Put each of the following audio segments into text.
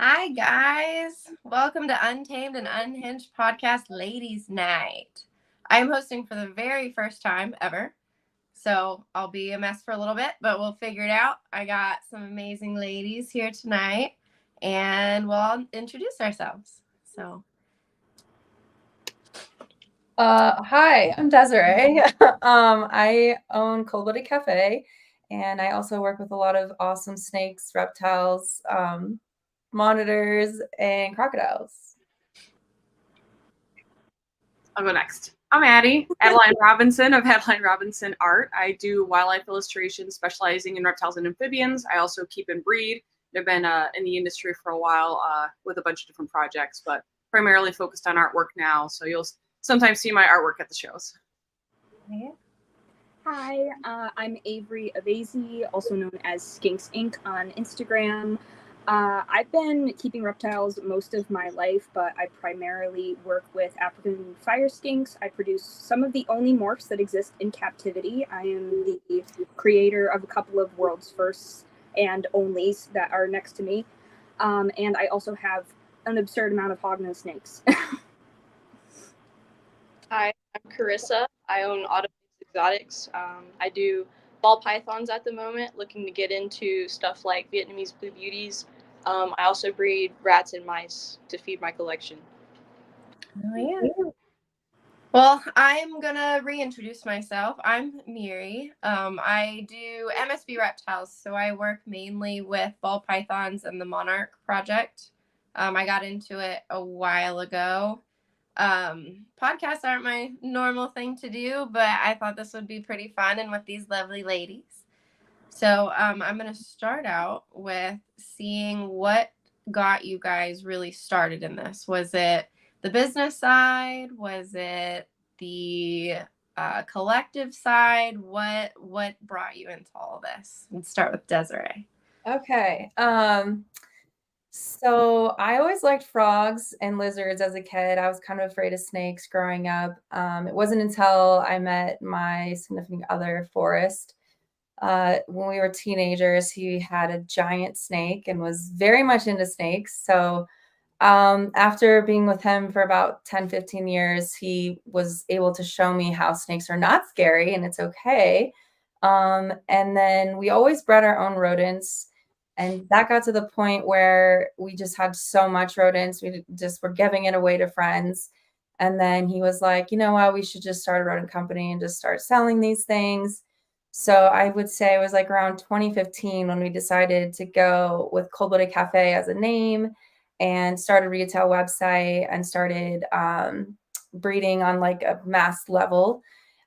Hi, guys. Welcome to Untamed and Unhinged Podcast Ladies Night. I'm hosting for the very first time ever, so I'll be a mess for a little bit, but we'll figure it out. I got some amazing ladies here tonight, and we'll all introduce ourselves. Hi, I'm Desiree. I own Cold-Blooded Cafe, and I also work with a lot of awesome snakes, reptiles, monitors, and crocodiles. I'll go next. I'm Adeline Robinson of Adeline Robinson Art. I do wildlife illustration, specializing in reptiles and amphibians. I also keep and breed. I've been in the industry for a while with a bunch of different projects, but primarily focused on artwork now. So you'll sometimes see my artwork at the shows. Hi, I'm Avery of Avery, also known as Skinks Inc. on Instagram. I've been keeping reptiles most of my life, but I primarily work with African fire skinks. I produce some of the only morphs that exist in captivity. I am the creator of a couple of world's firsts and onlys that are next to me. And I also have an absurd amount of hognose snakes. Hi, I'm Karisa. I own Auto Exotics. I do ball pythons at the moment, looking to get into stuff like Vietnamese blue beauties. I also breed rats and mice to feed my collection. Oh, yeah. Well, I'm going to reintroduce myself. I'm Miri. I do MSB reptiles, so I work mainly with ball pythons and the Monarch project. I got into it a while ago. Podcasts aren't my normal thing to do, but I thought this would be pretty fun and with these lovely ladies. So I'm going to start out with seeing what got you guys really started in this. Was it the business side? Was it the collective side? What brought you into all this? Let's start with Desiree. Okay. So I always liked frogs and lizards as a kid. I was kind of afraid of snakes growing up. It wasn't until I met my significant other, Forrest. When we were teenagers, he had a giant snake and was very much into snakes. So after being with him for about 10, 15 years, he was able to show me how snakes are not scary and it's okay. And then we always bred our own rodents. And that got to the point where we just had so much rodents. We just were giving it away to friends. And then he was like, you know what, we should just start a rodent company and just start selling these things. So I would say it was like around 2015 when we decided to go with Cold-Blooded Cafe as a name and started a retail website and started breeding on like a mass level.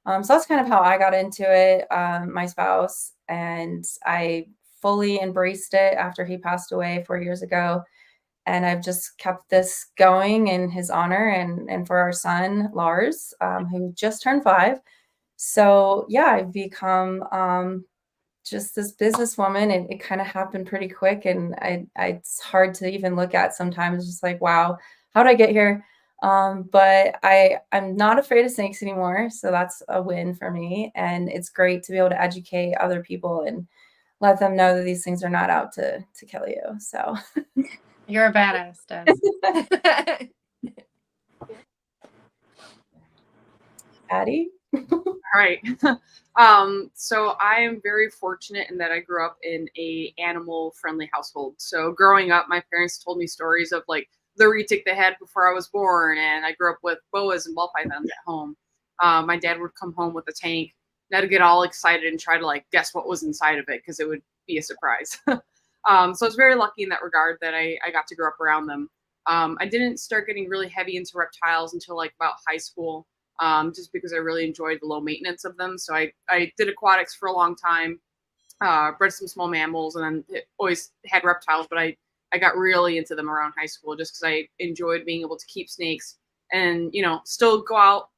So that's kind of how I got into it, my spouse, and I fully embraced it after he passed away 4 years ago. And I've just kept this going in his honor and for our son, Lars, who just turned 5. So yeah, I've become just this businesswoman, and it kind of happened pretty quick. And it's hard to even look at sometimes. Just like, wow, how did I get here? But I'm not afraid of snakes anymore. So that's a win for me. And it's great to be able to educate other people and let them know that these things are not out to kill you. So you're a badass, Des. Addie? All right. So I am very fortunate in that I grew up in a animal friendly household. So growing up, my parents told me stories of like the retic they had before I was born. And I grew up with boas and ball pythons at home. My dad would come home with a tank and I'd get all excited and try to like guess what was inside of it because it would be a surprise. So I was very lucky in that regard that I got to grow up around them. I didn't start getting really heavy into reptiles until like about high school. just because I really enjoyed the low maintenance of them. So I did aquatics for a long time, bred some small mammals, and then always had reptiles, but I got really into them around high school just because I enjoyed being able to keep snakes and, still go out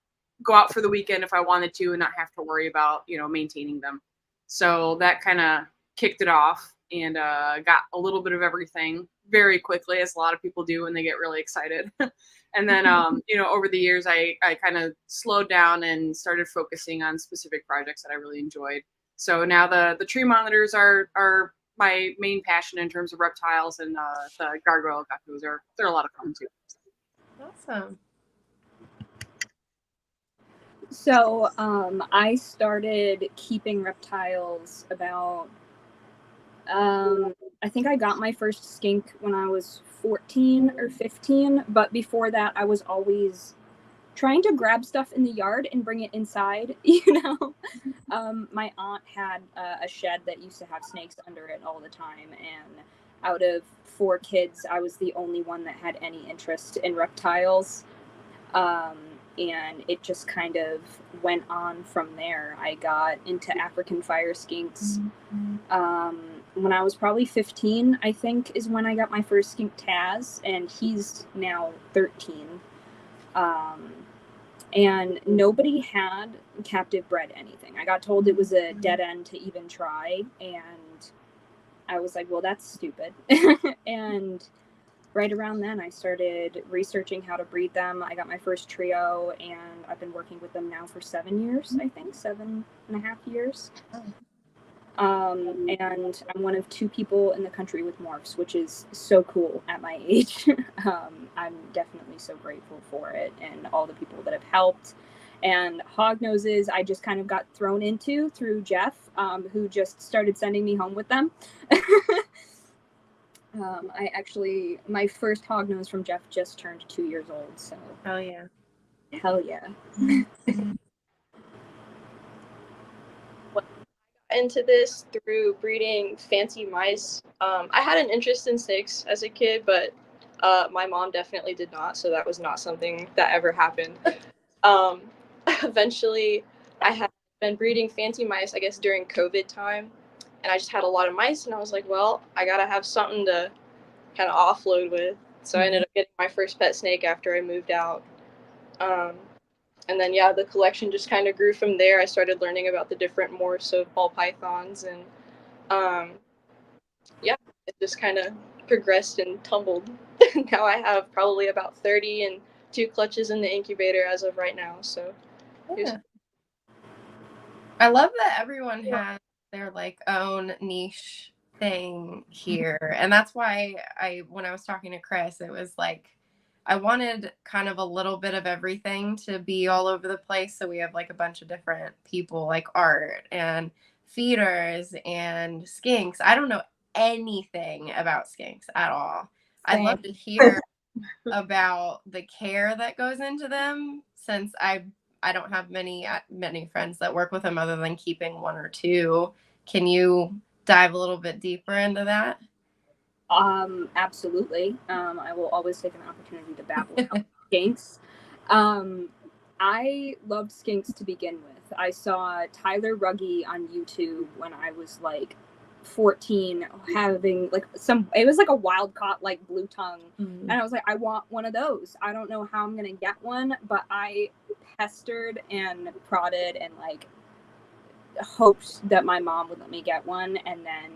for the weekend if I wanted to and not have to worry about, maintaining them. So that kind of kicked it off and got a little bit of everything very quickly, as a lot of people do when they get really excited. And then, over the years, I kind of slowed down and started focusing on specific projects that I really enjoyed. So now the tree monitors are my main passion in terms of reptiles, and the gargoyle geckos they're a lot of fun too. Awesome. So I started keeping reptiles about, I think I got my first skink when I was 14 or 15, but before that I was always trying to grab stuff in the yard and bring it inside, My aunt had a shed that used to have snakes under it all the time, and out of 4 kids, I was the only one that had any interest in reptiles. And it just kind of went on from there. I got into African fire skinks. When I was probably 15, I think, is when I got my first skink, Taz, and he's now 13. And nobody had captive bred anything. I got told it was a dead end to even try, and I was like, well, that's stupid. And right around then, I started researching how to breed them. I got my first trio, and I've been working with them now for 7 years, I think, 7.5 years. And I'm one of 2 people in the country with morphs, which is so cool at my age. I'm definitely so grateful for it, and all the people that have helped. And hognoses, I just kind of got thrown into through Jeff, who just started sending me home with them. My first hognose from Jeff just turned 2 years old, so. Oh yeah. Hell yeah. Into this through breeding fancy mice. I had an interest in snakes as a kid, but my mom definitely did not, so that was not something that ever happened. Eventually, I had been breeding fancy mice, I guess, during COVID time, and I just had a lot of mice, and I was like, well, I gotta have something to kind of offload with. So I ended up getting my first pet snake after I moved out. And then, the collection just kind of grew from there. I started learning about the different morphs of ball pythons, and it just kind of progressed and tumbled. Now I have probably about 30 and 2 clutches in the incubator as of right now. So yeah. I love that everyone has their own niche thing here, and that's why when I was talking to Chris, it was like I wanted kind of a little bit of everything to be all over the place. So we have a bunch of different people, like art and feeders and skinks. I don't know anything about skinks at all. I'd love to hear about the care that goes into them, since I don't have many friends that work with them other than keeping 1 or 2. Can you dive a little bit deeper into that? Absolutely. I will always take an opportunity to babble about skinks. I loved skinks to begin with. I saw Tyler Ruggie on YouTube when I was 14, having it was a wild caught blue tongue, and I was like, I want one of those. I don't know how I'm gonna get one, but I pestered and prodded and hoped that my mom would let me get one, and then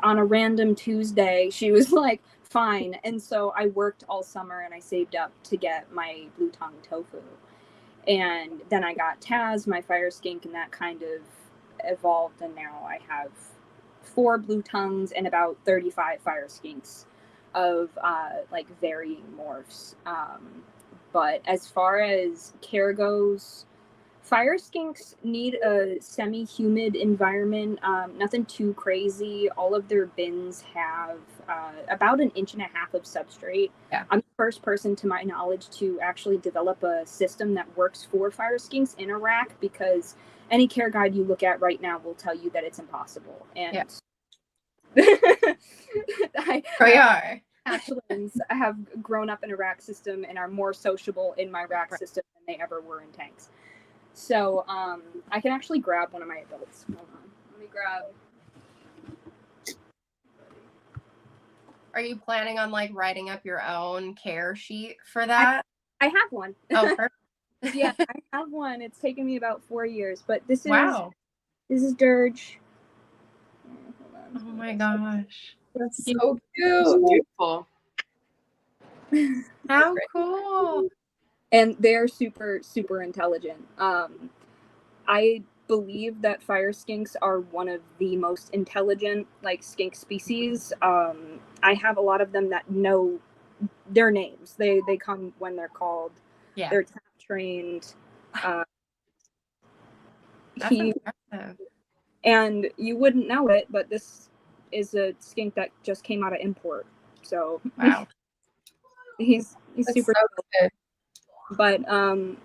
on a random Tuesday, she was like, fine. And so I worked all summer and I saved up to get my blue tongue tofu. And then I got Taz, my fire skink, and that kind of evolved. And now I have 4 blue tongues and about 35 fire skinks of varying morphs. But as far as care goes, fire skinks need a semi-humid environment, nothing too crazy. All of their bins have about 1.5 inches of substrate. Yeah. I'm the first person, to my knowledge, to actually develop a system that works for fire skinks in a rack, because any care guide you look at right now will tell you that it's impossible. And we are. hatchlings have grown up in a rack system and are more sociable in my rack system than they ever were in tanks. So I can actually grab one of my adults. Hold on. Let me grab. Are you planning on like writing up your own care sheet for that? I have one. Oh, perfect. Yeah, I have one. It's taken me about 4 years, but this is Dirge. Oh my gosh. That's so cute. Beautiful. How cool. And they're super, super intelligent. I believe that fire skinks are one of the most intelligent like skink species. I have a lot of them that know their names. They come when they're called. Yeah. They're tap trained. That's impressive. And you wouldn't know it, but this is a skink that just came out of import. So wow. he's super so good. But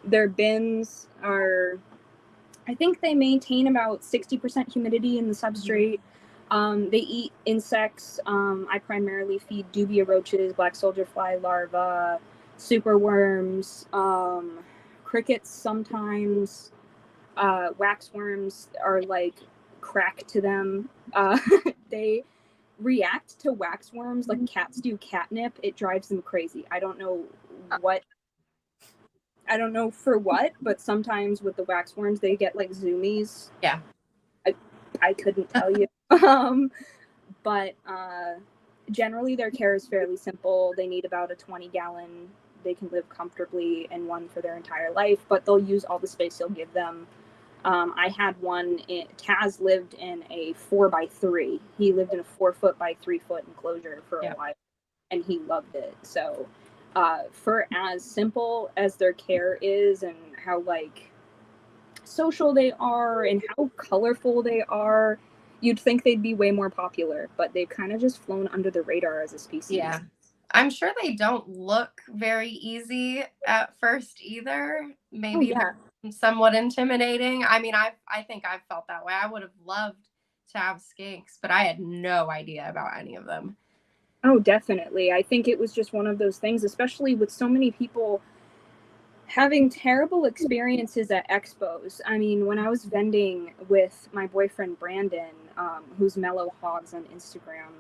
their bins are, I think they maintain about 60% humidity in the substrate. They eat insects. I primarily feed dubia roaches, black soldier fly larvae, super worms, crickets sometimes. Wax worms are like crack to them. They react to wax worms like cats do catnip. It drives them crazy. I don't know for what, but sometimes with the wax worms they get like zoomies. Yeah. I couldn't tell you. But generally their care is fairly simple. They need about a 20-gallon. They can live comfortably in one for their entire life, but they'll use all the space you'll give them. I had one, Taz lived in a 4x3. He lived in a 4-foot by 3-foot enclosure for a while, and he loved it. So for as simple as their care is and how like social they are and how colorful they are, you'd think they'd be way more popular, but they've kind of just flown under the radar as a species. Yeah. I'm sure they don't look very easy at first either. Maybe somewhat intimidating. I mean, I think I've felt that way. I would have loved to have skinks, but I had no idea about any of them. Oh, definitely. I think it was just one of those things, especially with so many people having terrible experiences at expos. I mean, when I was vending with my boyfriend Brandon, who's Mellow Hogs on Instagram,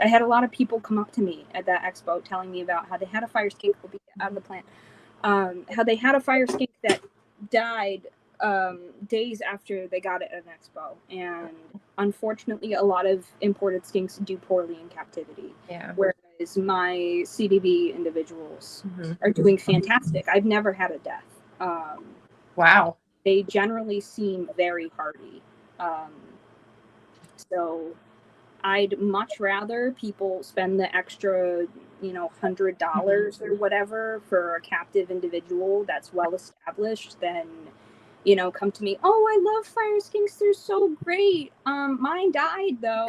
I had a lot of people come up to me at that expo telling me about how they had a fire skink, will be out of the plant, how they had a fire skink that died days after they got it at an expo. And unfortunately, a lot of imported skinks do poorly in captivity. Yeah. Whereas my CBB individuals are doing fantastic. I've never had a death. Wow. They generally seem very hardy. So I'd much rather people spend the extra, $100 or whatever for a captive individual that's well established than, come to me. Oh, I love fire skinks. They're so great. Mine died though.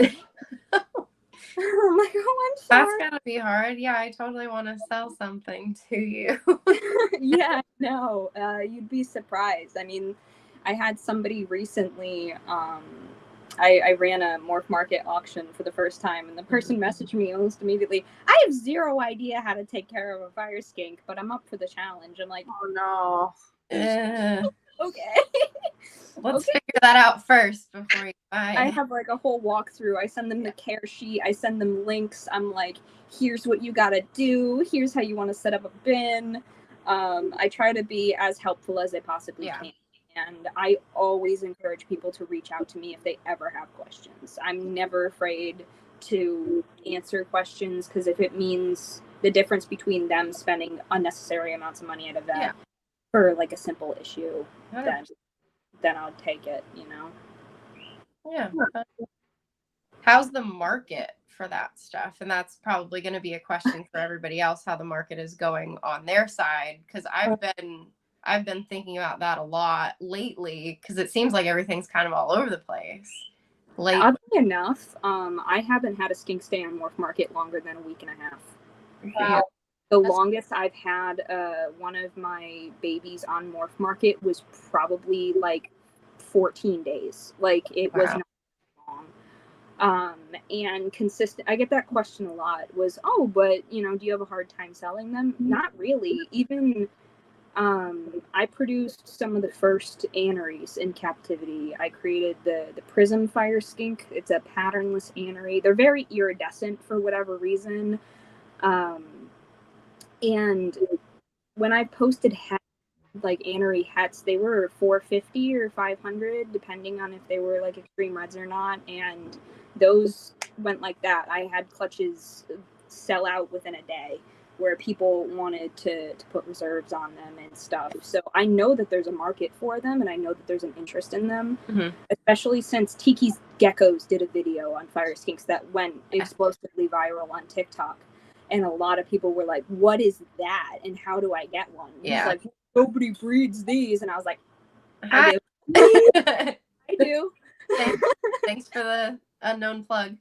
I'm like, oh, I'm sorry. That's gotta be hard. Yeah, I totally want to sell something to you. Yeah, no, you'd be surprised. I mean, I had somebody recently, I ran a Morph Market auction for the first time, and the person messaged me almost immediately, I have zero idea how to take care of a fire skink, but I'm up for the challenge. I'm like, Oh no. Okay. Let's figure that out first before you buy. I have like a whole walkthrough. I send them the care sheet. I send them links. I'm like, here's what you gotta do. Here's how you want to set up a bin. I try to be as helpful as I possibly can. And I always encourage people to reach out to me if they ever have questions. I'm never afraid to answer questions, because if it means the difference between them spending unnecessary amounts of money at a vet for like a simple issue, then I'll take it, Yeah. How's the market for that stuff? And that's probably going to be a question for everybody else, how the market is going on their side, because I've been thinking about that a lot lately, because it seems like everything's kind of all over the place. Oddly enough, I haven't had a skink stay on Morph Market longer than a week and a half. Wow. The longest I've had one of my babies on Morph Market was probably like 14 days. Like, it was not And consistent, I get that question a lot, was, oh, but you know, do you have a hard time selling them? Not really. Even I produced some of the first aneries in captivity. I created the prism fire skink. It's a patternless anery. They're very iridescent for whatever reason. And when I posted hats, like anery hats, they were $450 or $500 depending on if they were like extreme reds or not, and those went like that. I had clutches sell out within a day where people wanted to put reserves on them and stuff. So I know that there's a market for them, and I know that there's an interest in them, especially since Tiki's Geckos did a video on fire skinks that went explosively viral on TikTok. And a lot of people were like, what is that? And how do I get one? And he's like, nobody breeds these. And I was like, I do. I do. Thanks for the unknown plug.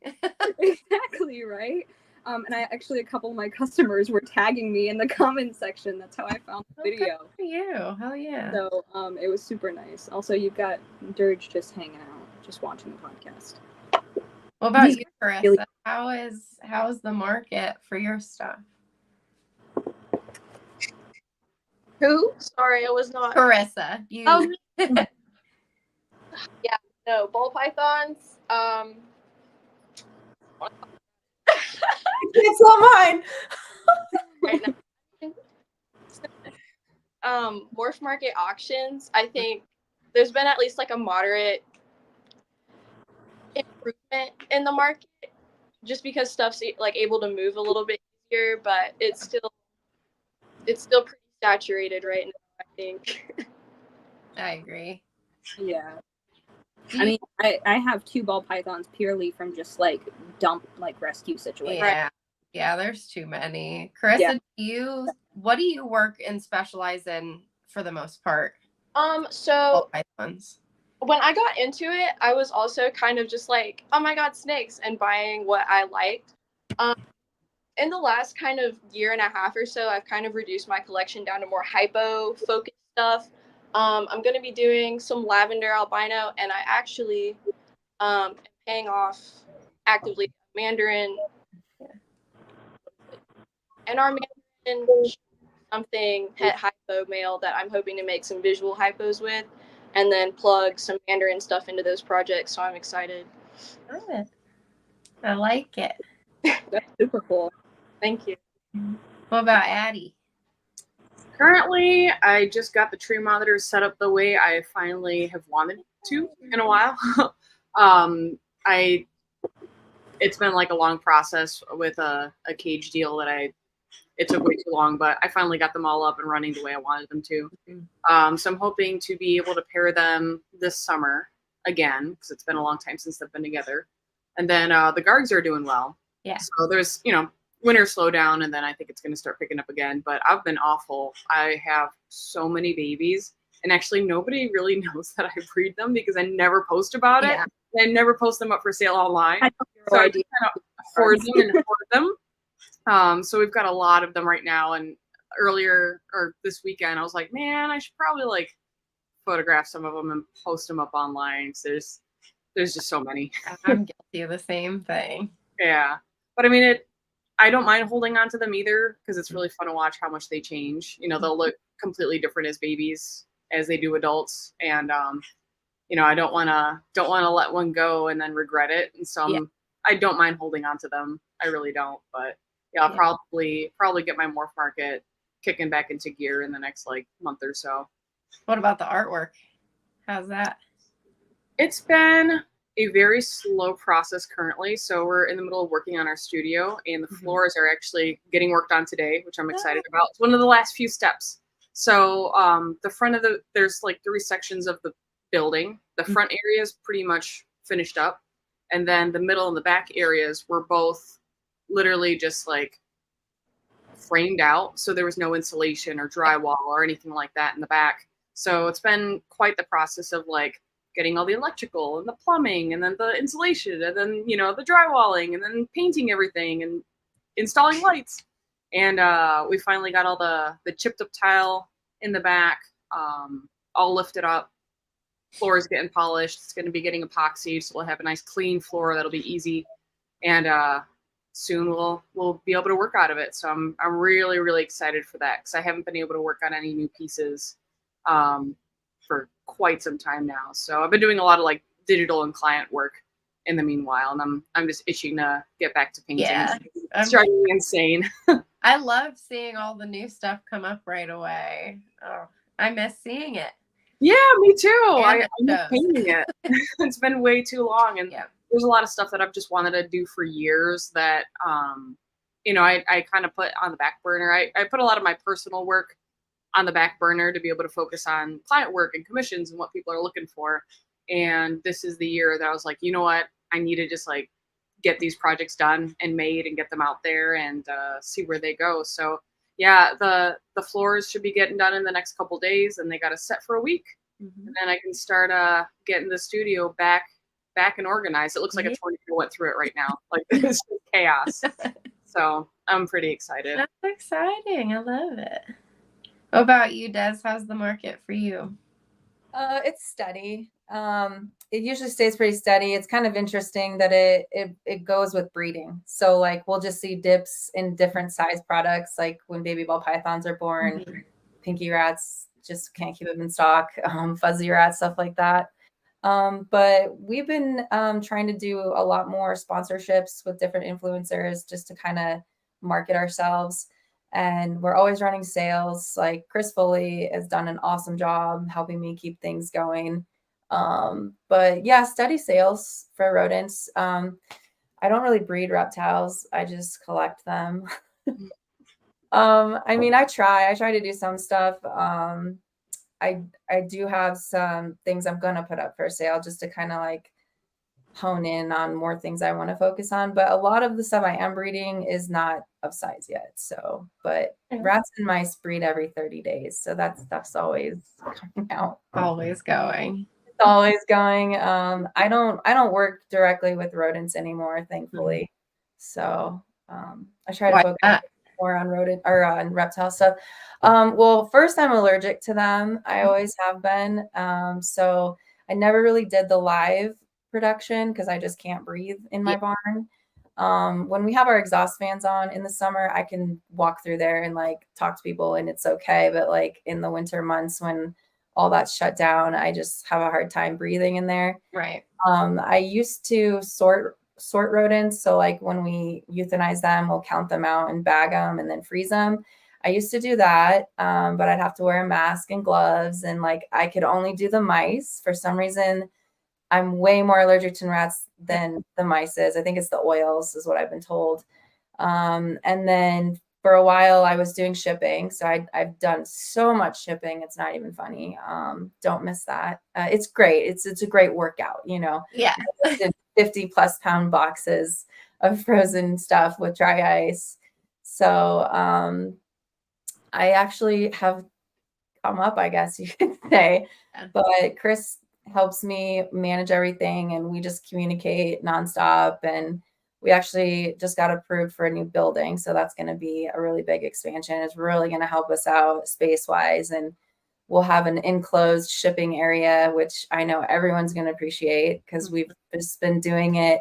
Exactly, right? And I actually, a couple of my customers were tagging me in the comment section. That's how I found the video. Good for you. Hell yeah. So it was super nice. Also, you've got Dirge just hanging out, just watching the podcast. What about you, Karisa? How is the market for your stuff? Who? Sorry, I was not. Karisa, you. Yeah, no, ball pythons. It's all mine. Right now. Morph market auctions. I think there's been at least like a moderate improvement in the market, just because stuff's like able to move a little bit easier, but it's still pretty saturated right now, I think. I agree. Yeah. I mean, I have 2 ball pythons purely from just like dump, like rescue situations. Yeah. Yeah, there's too many. Karisa, what do you work and specialize in for the most part? So ball pythons. When I got into it, I was also kind of just like, oh my god, snakes, and buying what I liked. In the last kind of year and a half or so, I've kind of reduced my collection down to more hypo-focused stuff. I'm going to be doing some lavender albino, and I actually am paying off actively Mandarin. And our Mandarin something het hypo male that I'm hoping to make some visual hypos with, and then plug some Mandarin stuff into those projects. So I'm excited. Good. I like it. That's super cool. Thank you. What about Addie? Currently, I just got the tree monitors set up the way I finally have wanted to in a while. It's been like a long process with a cage deal that it took way too long, but I finally got them all up and running the way I wanted them to. So I'm hoping to be able to pair them this summer again, because it's been a long time since they've been together. And then the Gargs are doing well. Yeah. So there's, winter slowdown, and then I think it's going to start picking up again. But I've been awful. I have so many babies, and actually nobody really knows that I breed them because I never post about it. I never post them up for sale online. So I just kind of hoard them and hoard them. So we've got a lot of them right now. And earlier or this weekend, I was like, man, I should probably like photograph some of them and post them up online. So there's just so many. I'm guilty of the same thing. Yeah, but I mean I don't mind holding on to them either because it's really fun to watch how much they change. They'll look completely different as babies as they do adults, and I don't want to let one go and then regret it. And so I don't mind holding on to them. I really don't. But yeah, I'll probably get my morph market kicking back into gear in the next like month or so. What about the artwork? How's that? It's been a very slow process currently. So we're in the middle of working on our studio, and the floors are actually getting worked on today, which I'm excited about. It's one of the last few steps. So the front of there's like 3 sections of the building. The front area is pretty much finished up. And then the middle and the back areas were both literally just like framed out. So there was no insulation or drywall or anything like that in the back. So it's been quite the process of like getting all the electrical and the plumbing and then the insulation and then, the drywalling and then painting everything and installing lights. And we finally got all the chipped up tile in the back all lifted up. floor is getting polished. It's going to be getting epoxied, so we'll have a nice clean floor that'll be easy, and soon we'll be able to work out of it. So I'm really, really excited for that, because I haven't been able to work on any new pieces for quite some time now. So I've been doing a lot of like digital and client work in the meanwhile, and I'm just itching to get back to painting. Yeah, It's driving me insane. I love seeing all the new stuff come up right away. Oh, I miss seeing it. Yeah, me too. And I miss painting it. It's been way too long, and there's a lot of stuff that I've just wanted to do for years that I kind of put on the back burner. I put a lot of my personal work on the back burner to be able to focus on client work and commissions and what people are looking for. And this is the year that I was like, you know what? I need to just like get these projects done and made and get them out there and see where they go. So yeah, the floors should be getting done in the next couple days, and they got to set for a week. And then I can start getting the studio back and organized. It looks like a tornado went through it right now. Like it's just chaos. So I'm pretty excited. That's exciting. I love it. What about you, Des? How's the market for you? It's steady. It usually stays pretty steady. It's kind of interesting that it goes with breeding. So like we'll just see dips in different size products, like when baby ball pythons are born, pinky rats just can't keep them in stock, fuzzy rats, stuff like that. But we've been trying to do a lot more sponsorships with different influencers just to kind of market ourselves. And we're always running sales. Like Chris Foley has done an awesome job helping me keep things going. But yeah, steady sales for rodents. I don't really breed reptiles. I just collect them. I mean, I try to do some stuff. I do have some things I'm gonna put up for sale just to kind of like hone in on more things I want to focus on. But a lot of the stuff I am breeding is not of size yet. So, but rats and mice breed every 30 days. So that's always coming out. Always going. It's always going. I don't work directly with rodents anymore, thankfully. So I try to focus more on rodent or on reptile stuff. Well, first I'm allergic to them. I always have been. So I never really did the live production because I just can't breathe in my barn. When we have our exhaust fans on in the summer, I can walk through there and like talk to people and it's okay. But like in the winter months when all that's shut down, I just have a hard time breathing in there. Right. I used to sort rodents. So like when we euthanize them, we'll count them out and bag them and then freeze them. I used to do that, but I'd have to wear a mask and gloves, and like I could only do the mice. For some reason, I'm way more allergic to rats than the mice is. I think it's the oils is what I've been told. And then for a while I was doing shipping. So I've done so much shipping. It's not even funny. Don't miss that. It's great. It's a great workout, you know. Yeah. 50+ pound boxes of frozen stuff with dry ice. So I actually have come up, I guess you could say, but Chris helps me manage everything and we just communicate nonstop. And we actually just got approved for a new building. So that's going to be a really big expansion. It's really going to help us out space wise. And we'll have an enclosed shipping area, which I know everyone's going to appreciate because we've just been doing it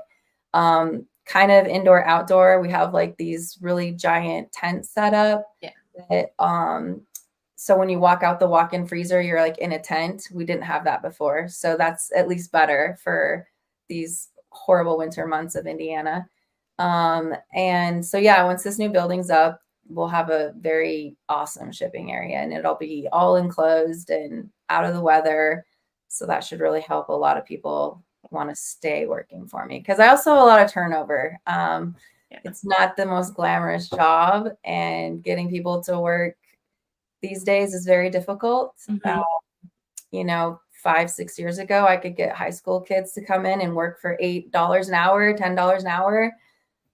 kind of indoor outdoor. We have like these really giant tents set up. Yeah. That, so when you walk out the walk-in freezer, you're like in a tent. We didn't have that before. So that's at least better for these horrible winter months of Indiana. And so, yeah, once this new building's up, we'll have a very awesome shipping area and it'll be all enclosed and out of the weather. So that should really help a lot of people want to stay working for me because I also have a lot of turnover. It's not the most glamorous job, and getting people to work these days is very difficult. You know, 5-6 years ago, I could get high school kids to come in and work for $8 an hour, $10 an hour.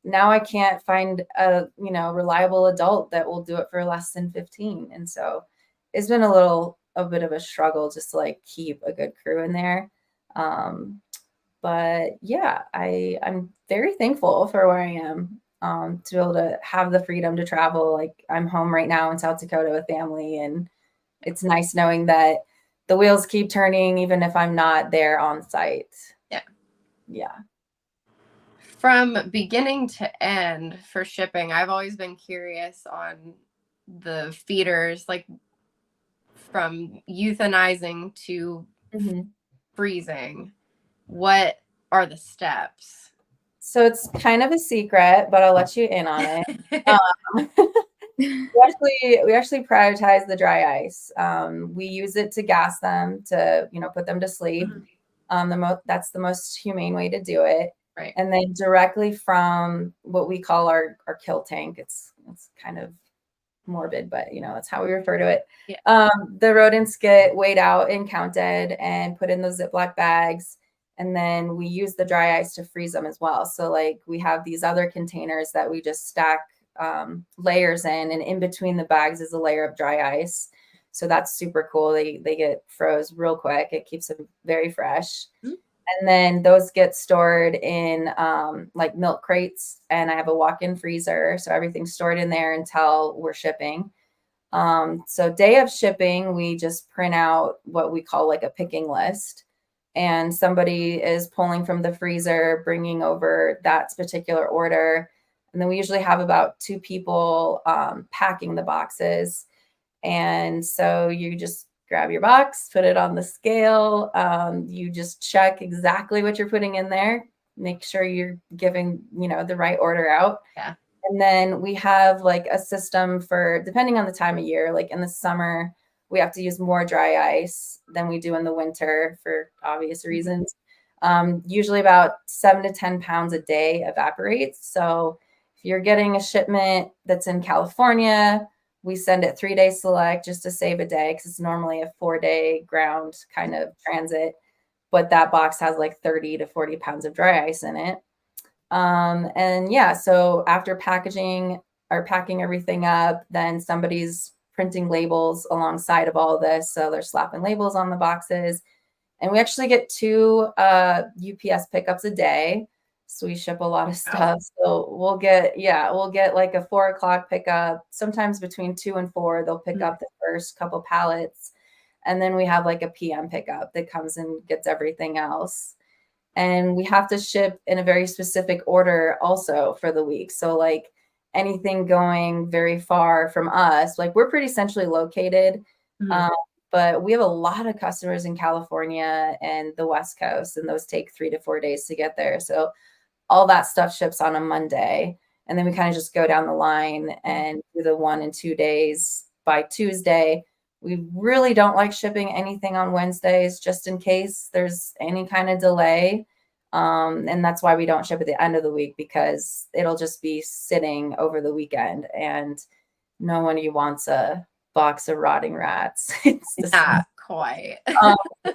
Now I can't find a, reliable adult that will do it for less than 15. And so it's been a bit of a struggle just to like keep a good crew in there. But yeah, I'm very thankful for where I am, to be able to have the freedom to travel. Like I'm home right now in South Dakota with family, and it's nice knowing that the wheels keep turning even if I'm not there on site. Yeah. From beginning to end for shipping, I've always been curious on the feeders, like from euthanizing to freezing. What are the steps? So it's kind of a secret, but I'll let you in on it. We actually prioritize the dry ice. We use it to gas them, to put them to sleep. That's the most humane way to do it. Right. And then directly from what we call our kill tank, it's kind of morbid, but that's how we refer to it. Yeah. The rodents get weighed out and counted and put in those Ziploc bags. And then we use the dry ice to freeze them as well. So like we have these other containers that we just stack layers in, and in between the bags is a layer of dry ice. So that's super cool. They get froze real quick. It keeps them very fresh. And then those get stored in like milk crates, and I have a walk-in freezer. So everything's stored in there until we're shipping. So day of shipping, we just print out what we call like a picking list, and somebody is pulling from the freezer, bringing over that particular order. And then we usually have about 2 people packing the boxes. And so you just grab your box, put it on the scale. You just check exactly what you're putting in there. Make sure you're giving, the right order out. Yeah. And then we have like a system for, depending on the time of year, like in the summer, we have to use more dry ice than we do in the winter for obvious reasons. Usually about 7 to 10 pounds a day evaporates. So if you're getting a shipment that's in California, we send it 3-day select just to save a day, because it's normally a 4-day ground kind of transit. But that box has like 30 to 40 pounds of dry ice in it. And yeah, so after packaging or packing everything up, then somebody's printing labels alongside of all this. So they're slapping labels on the boxes. And we actually get 2 UPS pickups a day. So we ship a lot of stuff. So we'll get like a 4 o'clock pickup. Sometimes between 2 and 4, they'll pick up the first couple pallets. And then we have like a PM pickup that comes and gets everything else. And we have to ship in a very specific order also for the week. So like anything going very far from us, like we're pretty centrally located, but we have a lot of customers in California and the West Coast, and those take 3 to 4 days to get there. So all that stuff ships on a Monday, and then we kind of just go down the line and do the 1 and 2 days by Tuesday. We really don't like shipping anything on Wednesdays, just in case there's any kind of delay. And that's why we don't ship at the end of the week, because it'll just be sitting over the weekend, and no one wants a box of rotting rats. It's not quite.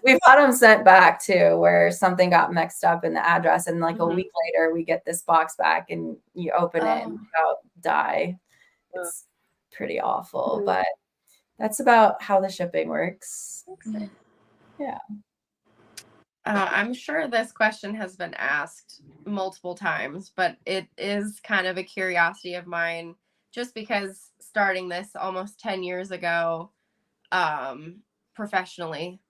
We've had them sent back too, where something got mixed up in the address, and like a week later we get this box back and you open it and about die. It's pretty awful, but that's about how the shipping works. Yeah. I'm sure this question has been asked multiple times, but it is kind of a curiosity of mine, just because starting this almost 10 years ago, professionally,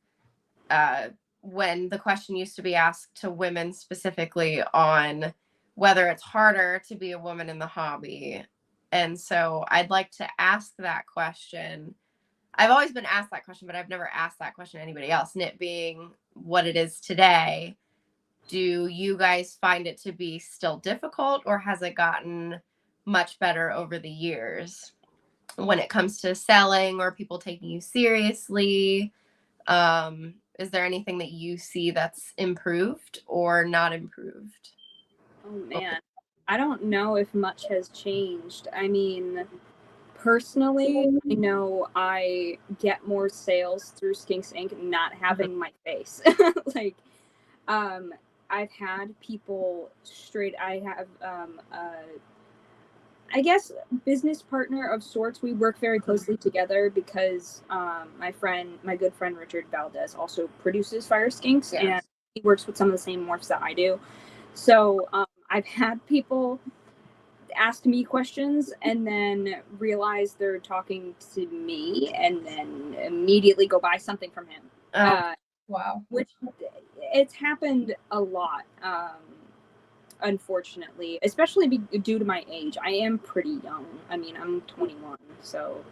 when the question used to be asked to women specifically on whether it's harder to be a woman in the hobby. And so I'd like to ask that question. I've always been asked that question, but I've never asked that question to anybody else. And it being what it is today, do you guys find it to be still difficult, or has it gotten much better over the years when it comes to selling or people taking you seriously? Is there anything that you see that's improved or not improved? Oh man, I don't know if much has changed. I mean, personally, I know I get more sales through Skinks Inc. not having my face. Like, I've had people I have I guess business partner of sorts. We work very closely together because my good friend Richard Valdez also produces Fire Skinks, and he works with some of the same morphs that I do. So I've had people ask me questions and then realize they're talking to me, and then immediately go buy something from him. Oh, Wow. which it's happened a lot, unfortunately, especially due to my age. I am pretty young. I mean, I'm 21, so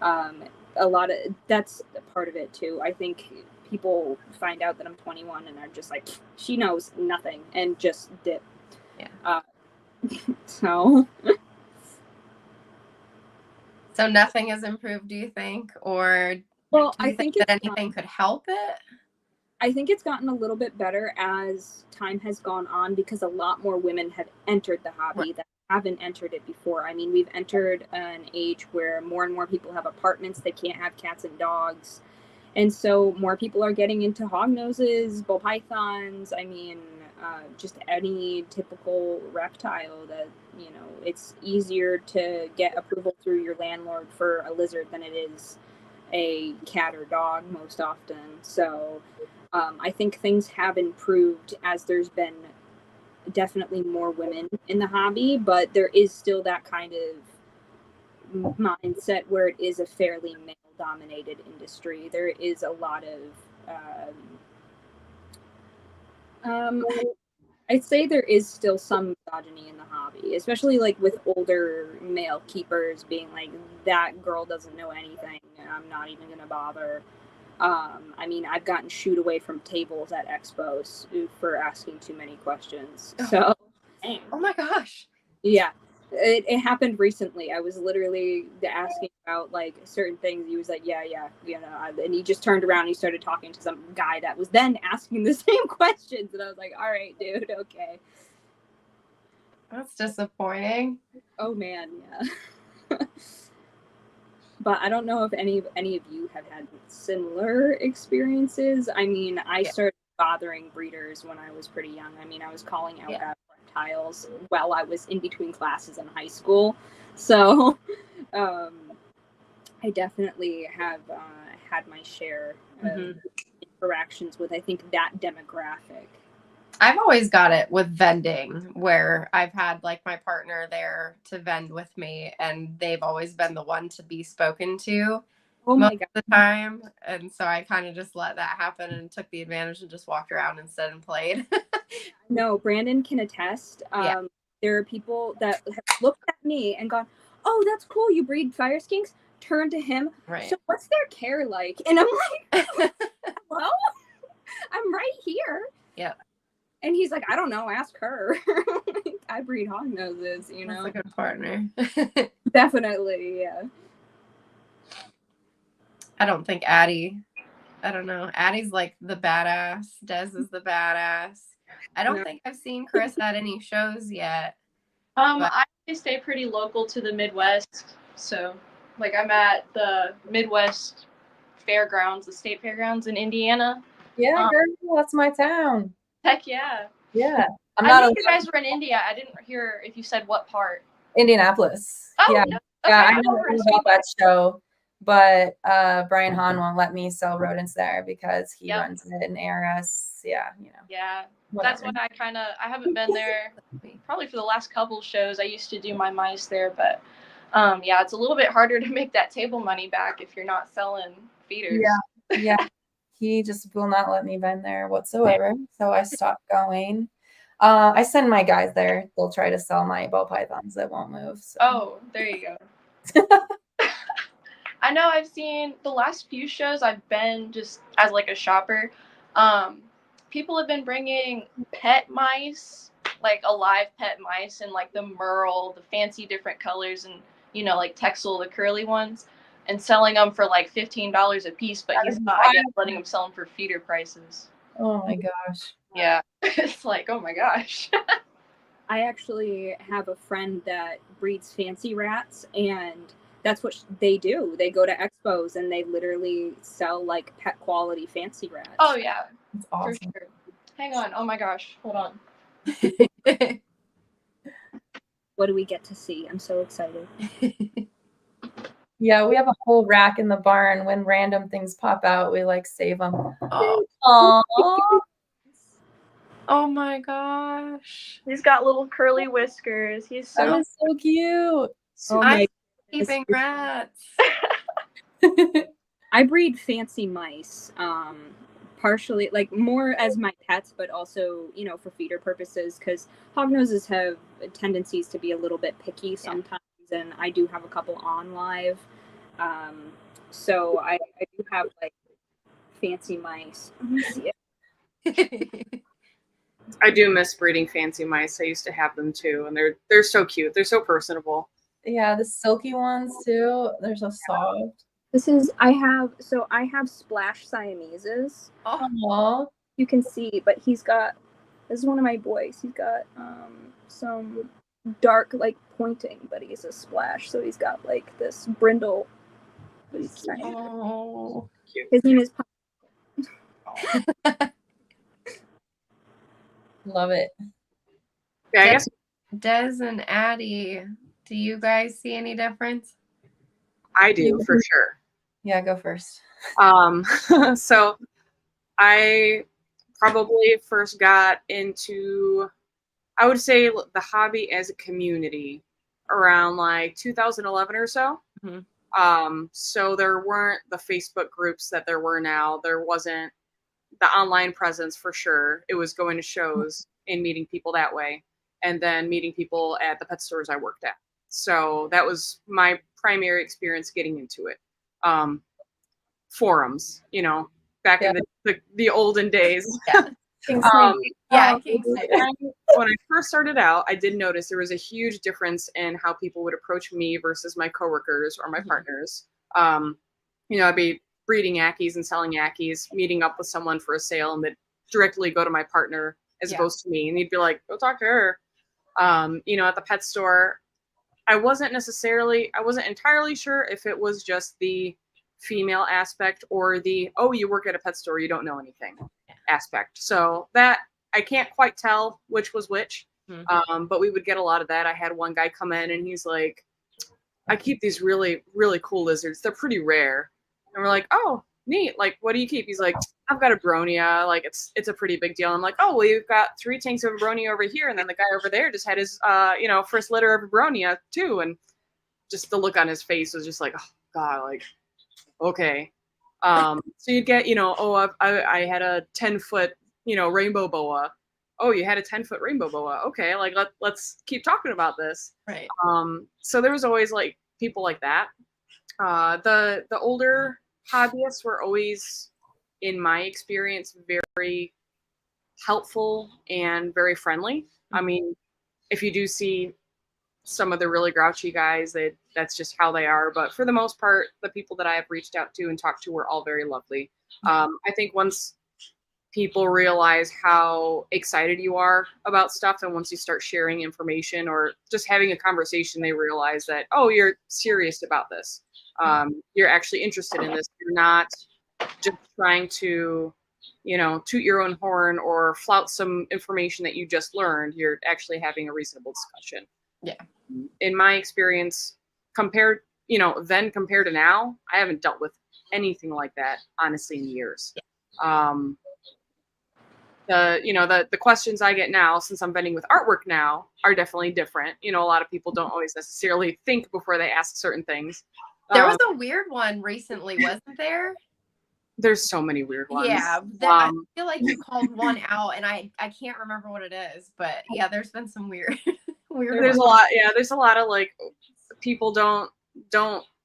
a lot of that's a part of it too. I think people find out that I'm 21 and are just like, she knows nothing, and just dip. Yeah. So nothing has improved, do you think? Or well, do you I think that anything could help it? I think it's gotten a little bit better as time has gone on, because a lot more women have entered the hobby that haven't entered it before. I mean, we've entered an age where more and more people have apartments, they can't have cats and dogs. And so more people are getting into hognoses, ball pythons. I mean, just any typical reptile that, you know, it's easier to get approval through your landlord for a lizard than it is a cat or dog most often. So I think things have improved as there's been definitely more women in the hobby, but there is still that kind of mindset where it is a fairly male dominated industry. There is a lot of I'd say there is still some misogyny in the hobby, especially like with older male keepers being like, that girl doesn't know anything and I'm not even gonna bother. I mean, I've gotten shooed away from tables at expos for asking too many questions. So, Oh my gosh. yeah, it happened recently. I was literally asking about like certain things. He was like, yeah, you know, and he just turned around and he started talking to some guy that was then asking the same questions. And I was like, all right, dude, okay. That's disappointing. Oh man, yeah. But I don't know if any of you have had similar experiences. I mean, I started bothering breeders when I was pretty young. I mean, I was calling out reptiles while I was in between classes in high school. So I definitely have had my share of interactions with, I think, that demographic. I've always got it with vending, where I've had like my partner there to vend with me, and they've always been the one to be spoken to most of the time. And so I kind of just let that happen and took the advantage and just walked around instead and played. No, Brandon can attest. There are people that have looked at me and gone, oh, that's cool, you breed fire skinks. Turn to him. Right. So what's their care like? And I'm like, hello? I'm right here. Yep. And he's like, I don't know, ask her. I breed hognoses, you know. That's a good partner. Definitely, yeah. I don't think Addie, I don't know. Addie's like the badass. Des is the badass. I don't think I've seen Karisa at any shows yet. I stay pretty local to the Midwest. So, like, I'm at the Midwest Fairgrounds, the state fairgrounds in Indiana. Yeah, girl, that's my town. Heck yeah. Yeah. I think you guys were in India. I didn't hear if you said what part. Indianapolis. Oh, yeah. No. Okay, yeah, I know about that show, but Brian Hahn won't let me sell rodents there because he runs it in ARS. Yeah, you know. Yeah. Whatever. That's what I haven't been there probably for the last couple shows. I used to do my mice there, but yeah, it's a little bit harder to make that table money back if you're not selling feeders. Yeah. He just will not let me vend there whatsoever. So I stopped going. I send my guys there. They'll try to sell my ball pythons that won't move. So. Oh, there you go. I know I've seen the last few shows I've been just as like a shopper. People have been bringing pet mice, like alive pet mice, and like the merle, the fancy different colors, and you know, like Texel, the curly ones, and selling them for like $15 a piece. But he's not, I guess, letting them sell them for feeder prices. Oh my gosh. Yeah, it's like, oh my gosh. I actually have a friend that breeds fancy rats, and that's what they do. They go to expos and they literally sell like pet quality fancy rats. Oh yeah, that's awesome. For sure. Hang on. Oh my gosh, hold on. What do we get to see? I'm so excited. Yeah, we have a whole rack in the barn. When random things pop out, we like save them. Oh. Oh my gosh. He's got little curly whiskers. He's so cute. I'm keeping rats. I breed fancy mice, partially like more as my pets, but also, you know, for feeder purposes, because hognoses have tendencies to be a little bit picky sometimes, and I do have a couple on live. So I do have like fancy mice. Let me see it. I do miss breeding fancy mice. I used to have them too, and they're so cute. They're so personable. Yeah, the silky ones too. They're so soft. This is I have Splash Siameses. Aww. You can see, but this is one of my boys. He's got some dark like pointing, but he's a Splash, so he's got like this brindle. But he's tiny. Oh, Cute. His name is Love it. Yeah, I guess Des and Addie, do you guys see any difference? I do for sure. Yeah, go first. So I probably first got into, I would say, the hobby as a community around like 2011 or so. Mm-hmm. So there weren't the Facebook groups that there were now. There wasn't the online presence for sure. It was going to shows and meeting people that way, and then meeting people at the pet stores I worked at. So that was my primary experience getting into it. Forums, you know, back in the olden days. Yeah. When I first started out, I did notice there was a huge difference in how people would approach me versus my coworkers or my partners. You know, I'd be breeding Ackies and selling Ackies, meeting up with someone for a sale, and they'd directly go to my partner as opposed to me. And he'd be like, go talk to her. You know, at the pet store, I wasn't entirely sure if it was just the female aspect or the, oh, you work at a pet store, you don't know anything aspect. So that I can't quite tell which was which. But we would get a lot of that. I had one guy come in and he's like, I keep these really, really cool lizards. They're pretty rare. And we're like, oh, neat. Like, what do you keep? He's like, I've got a Bronia. Like, it's a pretty big deal. I'm like, oh, well, you've got 3 tanks of a Bronia over here. And then the guy over there just had his, you know, first litter of a Bronia too. And just the look on his face was just like, oh, God, like, okay. So you'd get, you know, oh, I had a 10-foot, you know, rainbow boa. Oh, you had a 10-foot rainbow boa. Okay, like let's keep talking about this. Right. So there was always like people like that. The older hobbyists were always, in my experience, very helpful and very friendly. I mean, if you do see some of the really grouchy guys, that's just how they are. But for the most part, the people that I have reached out to and talked to were all very lovely. I think once people realize how excited you are about stuff, and once you start sharing information or just having a conversation, they realize that, oh, you're serious about this. You're actually interested in this. You're not just trying to, you know, toot your own horn or flout some information that you just learned. You're actually having a reasonable discussion. Yeah. In my experience, compared to now, I haven't dealt with anything like that, honestly, in years. The questions I get now, since I'm vending with artwork now, are definitely different. You know, a lot of people don't always necessarily think before they ask certain things. There was a weird one recently, wasn't there? There's so many weird ones. Yeah, I feel like you called one out, and I can't remember what it is, but yeah, there's been some weird There's ones. a lot. Yeah, there's a lot of like people don't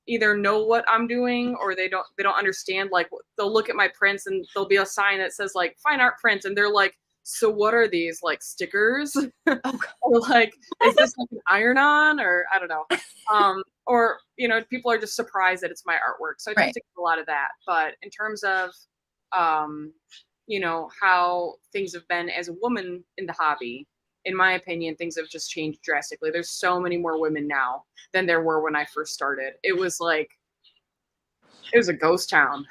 either know what I'm doing, or they don't understand. Like, they'll look at my prints and there'll be a sign that says like fine art prints, and they're like, so what are these, like stickers? Or like, is this like an iron-on, or I don't know. Or, you know, people are just surprised that it's my artwork. So I tend to get a lot of that. But in terms of, you know, how things have been as a woman in the hobby, in my opinion, things have just changed drastically. There's so many more women now than there were when I first started. It was a ghost town.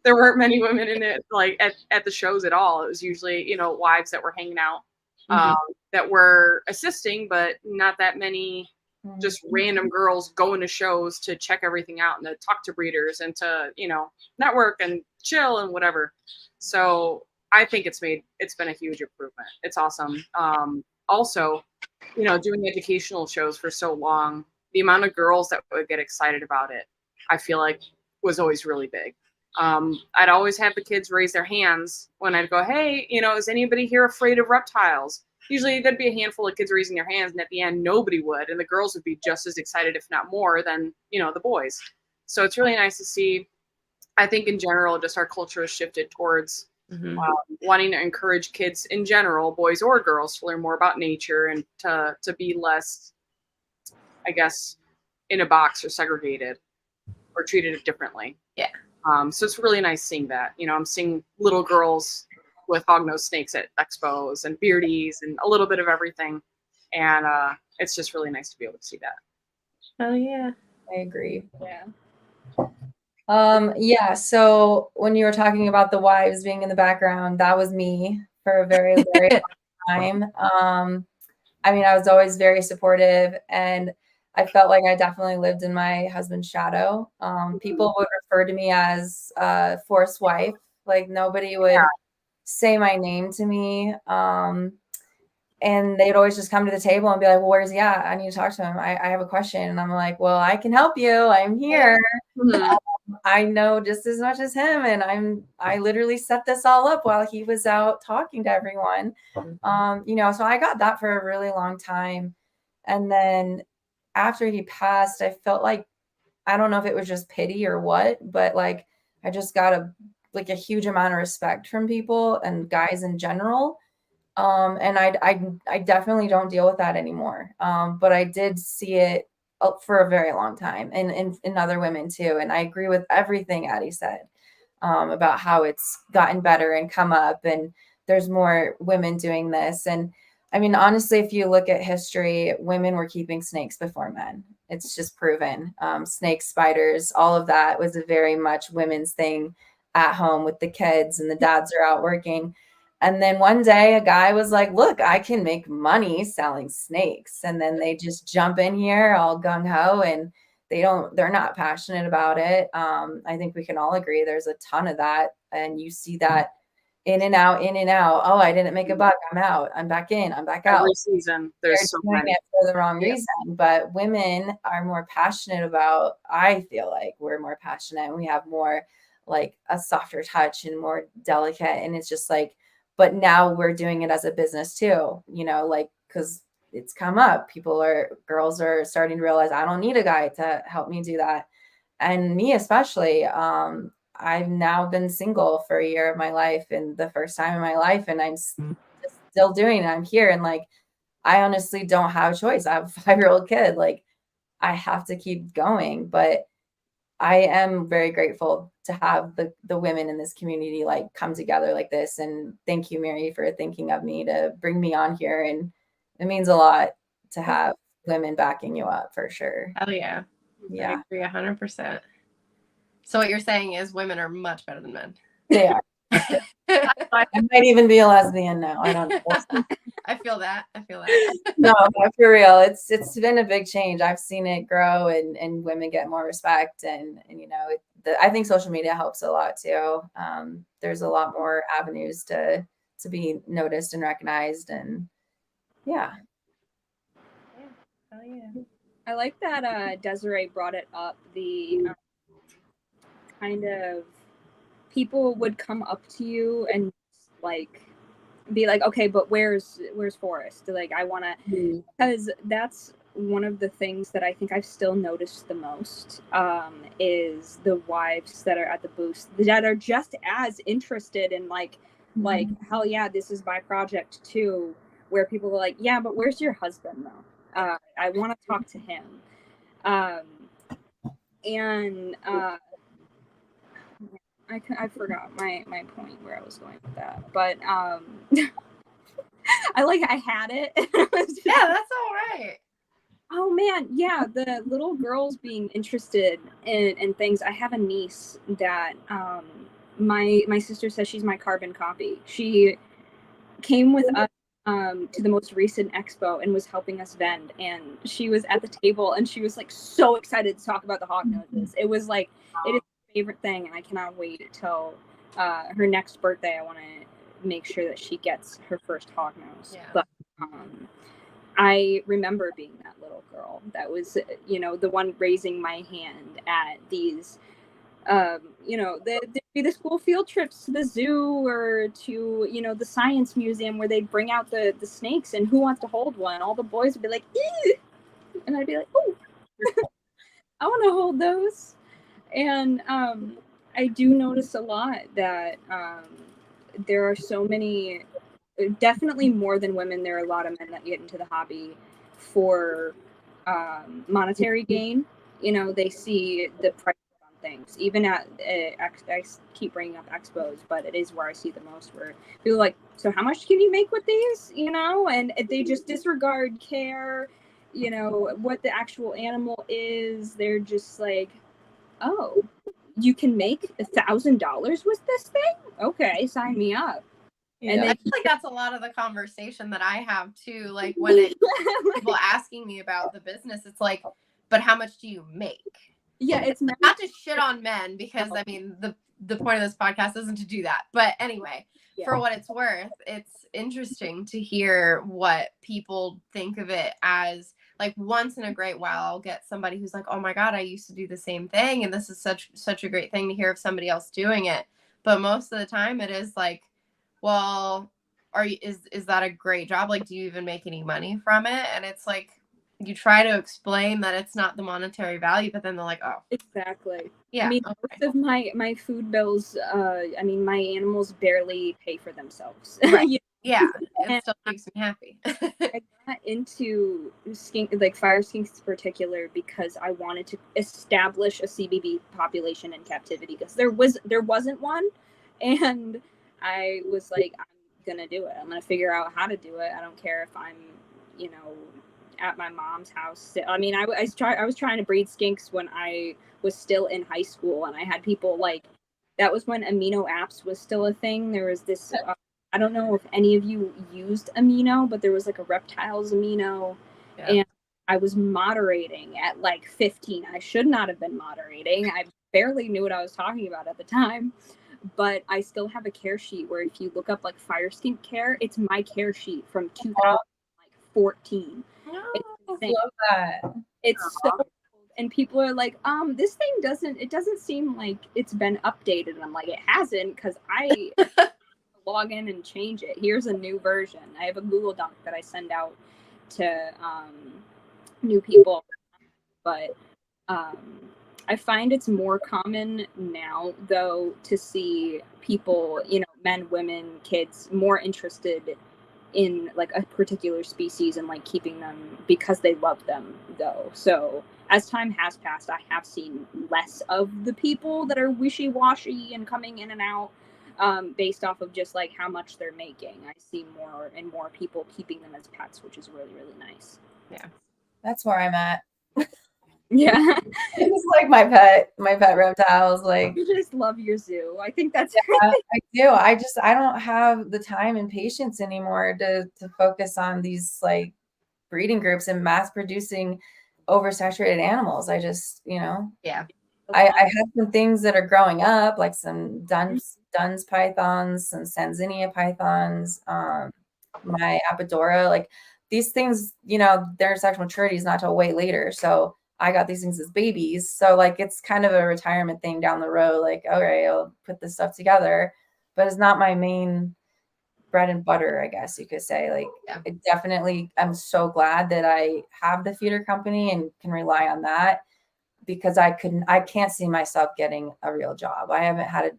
There weren't many women in it, like at the shows at all. It was usually, you know, wives that were hanging out, that were assisting, but not that many just random girls going to shows to check everything out and to talk to breeders and to, you know, network and chill and whatever. So I think it's been a huge improvement. It's awesome. Also, you know, doing educational shows for so long, the amount of girls that would get excited about it, I feel like was always really big. I'd always have the kids raise their hands when I'd go, hey, is anybody here afraid of reptiles? Usually there'd be a handful of kids raising their hands, and at the end, nobody would. And the girls would be just as excited, if not more, than, the boys. So it's really nice to see. I think in general, just our culture has shifted towards wanting to encourage kids in general, boys or girls, to learn more about nature and to be less, I guess, in a box or segregated or treated differently. Yeah. So it's really nice seeing that. I'm seeing little girls with hognose snakes at expos and beardies and a little bit of everything. And it's just really nice to be able to see that. Oh, yeah. I agree. Yeah. Yeah, so when you were talking about the wives being in the background, that was me for a very, very long time. I mean, I was always very supportive, and I felt like I definitely lived in my husband's shadow. People would refer to me as forced wife. Like, nobody would say my name to me. And they'd always just come to the table and be like, well, where's he at? I need to talk to him. I have a question. And I'm like, well, I can help you. I'm here. I know just as much as him. And I literally set this all up while he was out talking to everyone. So I got that for a really long time. And then after he passed, I felt like, I don't know if it was just pity or what, but like, I just got a huge amount of respect from people and guys in general. And I definitely don't deal with that anymore. But I did see it for a very long time, and in other women too. And I agree with everything Addie said about how it's gotten better and come up, and there's more women doing this. And I mean, honestly, if you look at history, women were keeping snakes before men. It's just proven. Snakes, spiders, all of that was a very much women's thing at home with the kids, and the dads are out working. And then one day a guy was like, look, I can make money selling snakes. And then they just jump in here all gung ho, and they're not passionate about it. I think we can all agree there's a ton of that. And you see that in and out, in and out. Oh, I didn't make a buck. I'm out. I'm back in. I'm back out. Every season, there's so many. It for the wrong reason. But women are more passionate about, I feel like we're more passionate, and we have more like a softer touch and more delicate. And it's just like, but now we're doing it as a business too, because it's come up. Girls are starting to realize I don't need a guy to help me do that. And me especially, I've now been single for a year of my life, and the first time in my life, and I'm still doing it. I'm here. And like, I honestly don't have a choice. I have a 5-year-old kid. Like, I have to keep going, but I am very grateful to have the women in this community like come together like this. And thank you, Miri, for thinking of me to bring me on here. And it means a lot to have women backing you up, for sure. Oh, yeah. Yeah. I agree 100%. So what you're saying is women are much better than men. They are. I might even be a lesbian now. I don't know. I feel that. No, but for real, it's been a big change. I've seen it grow, and women get more respect, and I think social media helps a lot too. There's a lot more avenues to be noticed and recognized, and yeah. Oh, yeah. I like that Desiree brought it up. The kind of people would come up to you and like be like, okay, but where's Forrest? Like, I want to, because that's one of the things that I think I've still noticed the most is the wives that are at the booth that are just as interested in like hell yeah, this is my project too, where people are like, yeah, but where's your husband though? I want to talk to him. I forgot my point where I was going with that, but I had it. Yeah, that's all right. Oh man, yeah, the little girls being interested in things. I have a niece that my sister says she's my carbon copy. She came with us to the most recent expo and was helping us vend, and she was at the table and she was like so excited to talk about the hog noses. It was like it is my favorite thing, and I cannot wait till her next birthday. I want to make sure that she gets her first hog nose. Yeah. But I remember being that little girl that was, the one raising my hand at these There'd be the school field trips to the zoo or to, the science museum where they'd bring out the snakes and who wants to hold one? All the boys would be like, ew! And I'd be like, oh, I want to hold those. And I do notice a lot that there are so many, definitely more than women, there are a lot of men that get into the hobby for monetary gain. They see the price on things, even at I keep bringing up expos, but it is where I see the most, where people are like, so how much can you make with these? And they just disregard care, what the actual animal is. They're just like, oh, you can make $1,000 with this thing? Okay, sign me up. Yeah. And I feel like that's a lot of the conversation that I have too. Like when it's people asking me about the business, it's like, but how much do you make? Yeah, it's not to shit on men, because I mean the point of this podcast isn't to do that. But anyway, for what it's worth, it's interesting to hear what people think of it as. Like once in a great while, I'll get somebody who's like, oh my God, I used to do the same thing. And this is such a great thing to hear of somebody else doing it. But most of the time it is like, well, is that a great job? Like, do you even make any money from it? And it's like, you try to explain that it's not the monetary value, but then they're like, oh. Exactly. Yeah. I mean, most of my food bills, my animals barely pay for themselves. Right. Yeah. It still makes me happy. I got into fire skinks in particular because I wanted to establish a CBB population in captivity, because there wasn't one, and I was like, I'm gonna do it. I'm gonna figure out how to do it. I don't care if I'm, at my mom's house. I mean, I was trying to breed skinks when I was still in high school, and I had people like, that was when amino apps was still a thing. There was this, I don't know if any of you used amino, but there was like a reptiles amino, and I was moderating at like 15. I should not have been moderating. I barely knew what I was talking about at the time. But I still have a care sheet where if you look up like fire skink care, it's my care sheet from 2014. I love that. It's so old. And people are like, this thing doesn't seem like it's been updated. And I'm like, it hasn't, because I log in and change it. Here's a new version. I have a Google Doc that I send out to new people. But I find it's more common now, though, to see people, men, women, kids, more interested in like a particular species and like keeping them because they love them, though. So as time has passed, I have seen less of the people that are wishy-washy and coming in and out based off of just like how much they're making. I see more and more people keeping them as pets, which is really, really nice. Yeah, that's where I'm at. Yeah, it's like my pet reptiles. Like, you just love your zoo. I think that's I do. I don't have the time and patience anymore to focus on these like breeding groups and mass producing oversaturated animals. I just, yeah. I have some things that are growing up, like some Dunn's pythons, some Sanzinia pythons, my Apodora, like these things, their sexual maturity is not till way later. So I got these things as babies. So like, it's kind of a retirement thing down the road. Like, okay, I'll put this stuff together, but it's not my main bread and butter, I guess you could say. Like, it definitely, I'm so glad that I have the feeder company and can rely on that, because I can't see myself getting a real job. I haven't had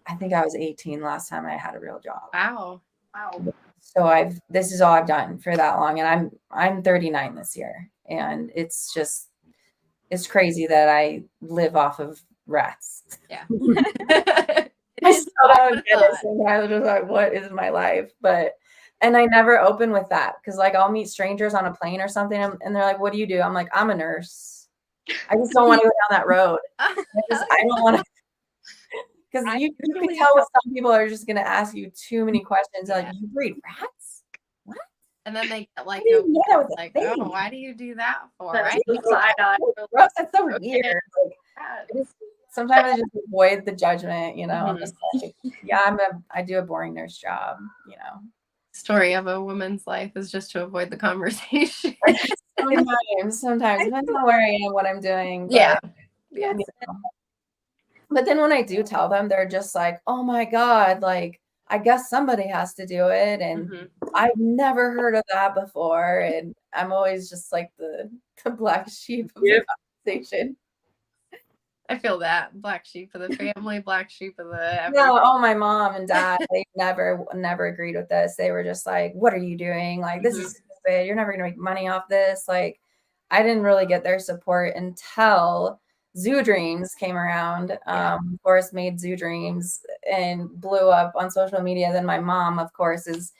I think I was 18 last time I had a real job. Wow. So this is all I've done for that long. And I'm 39 this year. And it's crazy that I live off of rats. Yeah. I still don't get it sometimes. I'm just like, what is my life? And I never open with that, because like I'll meet strangers on a plane or something, and they're like, what do you do? I'm like, I'm a nurse. I just don't want to go down that road. I don't want to, because you can tell what some people are just going to ask you too many questions. Like, you breed rats? What? And then they get like, like, oh, why do you do that for? That's so weird. Like, sometimes I just avoid the judgment, I'm just like, yeah, I do a boring nurse job, Story of a woman's life is just to avoid the conversation. Sometimes depends on where I am, what I'm doing. Yeah. But then when I do tell them, they're just like, oh my God, like, I guess somebody has to do it. And I've never heard of that before. And I'm always just like the black sheep of the conversation. I feel that. Black sheep of the family, black sheep of the everything. No, oh, my mom and dad, they never agreed with this. They were just like, what are you doing? Like, this is stupid. You're never going to make money off this. Like, I didn't really get their support until Zoo Dreams came around. Forrest made Zoo Dreams and blew up on social media. Then my mom, of course, is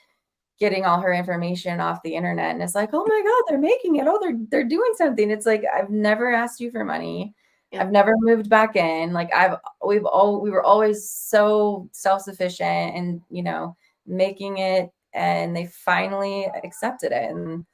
getting all her information off the internet and it's like, oh my God, they're making it. Oh, they're doing something. It's like, I've never asked you for money. I've never moved back in. Like we were always so self-sufficient and, you know, making it, and they finally accepted it. And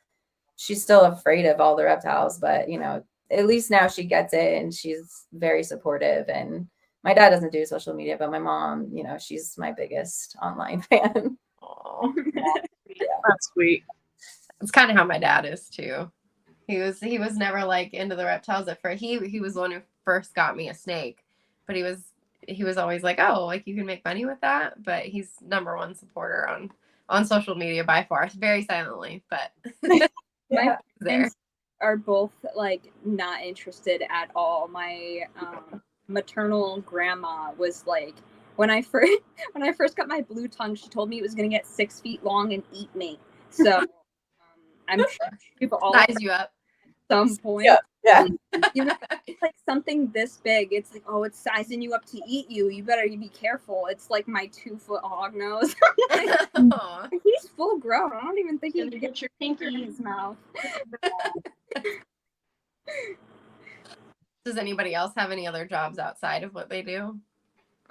she's still afraid of all the reptiles, but you know, at least now she gets it and she's very supportive. And my dad doesn't do social media, but my mom, you know, she's my biggest online fan. Oh, that's sweet. It's kind of how my dad is too. He was never like into the reptiles at first. He was the one who first got me a snake, but he was always like, oh, like you can make money with that. But he's #1 supporter on social media by far, very silently, but my parents are both like not interested at all. My maternal grandma was like, when I first got my blue tongue, she told me it was going to get 6 feet long and eat me. So I'm sure people all size you up at some point. Yeah. You know, it's like something this big. It's like, oh, it's sizing you up to eat you. You better be careful. It's like my 2-foot hog nose. He's full grown. I don't even think he can get your pinky in his mouth. Does anybody else have any other jobs outside of what they do?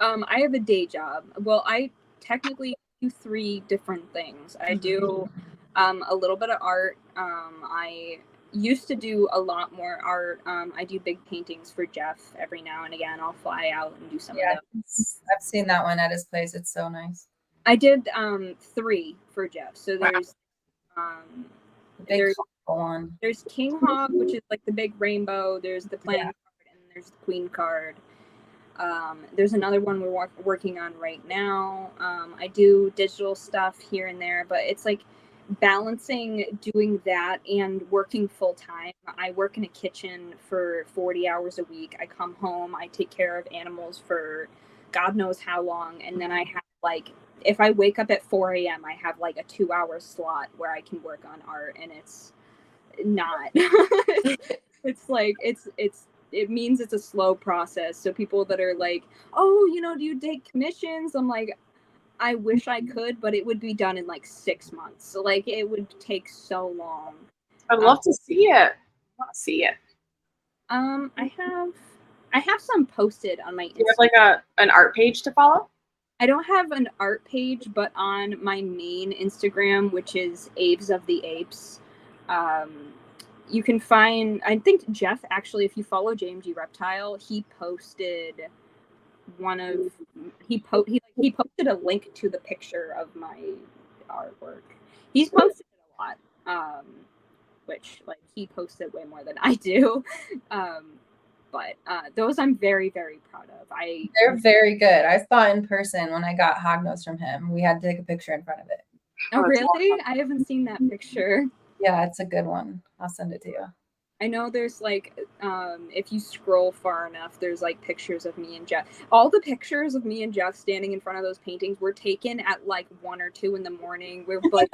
I have a day job. Well, I technically do 3 different things. I do a little bit of art. I used to do a lot more art. I do big paintings for Jeff every now and again. I'll fly out and do some of those. I've seen that one at his place. It's so nice. I did 3 for Jeff. So there's there's King Hog, which is like the big rainbow. There's the playing card, and there's the queen card. There's another one we're working on right now. I do digital stuff here and there, but it's like balancing doing that and working full time. I work in a kitchen for 40 hours a week. I come home, I take care of animals for God knows how long, and then I have like, if I wake up at 4 a.m., I have like a 2-hour slot where I can work on art, and it's not. It's like it means it's a slow process. So people that are like, oh, you know, do you take commissions? I'm like, I wish I could, but it would be done in like 6 months. So like it would take so long. I'd love to see it. I want to see it. I have some posted on my Instagram. Do you have like an art page to follow? I don't have an art page, but on my main Instagram, which is Aves of the Apes, you can find, I think Jeff, actually, if you follow JMG Reptile, he posted he posted a link to the picture of my artwork. He's posted it a lot, which like he posted way more than I do. But those I'm very, very proud of. They're very good. I saw in person when I got hognose from him. We had to take a picture in front of it. Oh, really? I haven't seen that picture. Yeah, it's a good one. I'll send it to you. I know there's like, if you scroll far enough, there's like pictures of me and Jeff. All the pictures of me and Jeff standing in front of those paintings were taken at like 1 or 2 in the morning. We're like,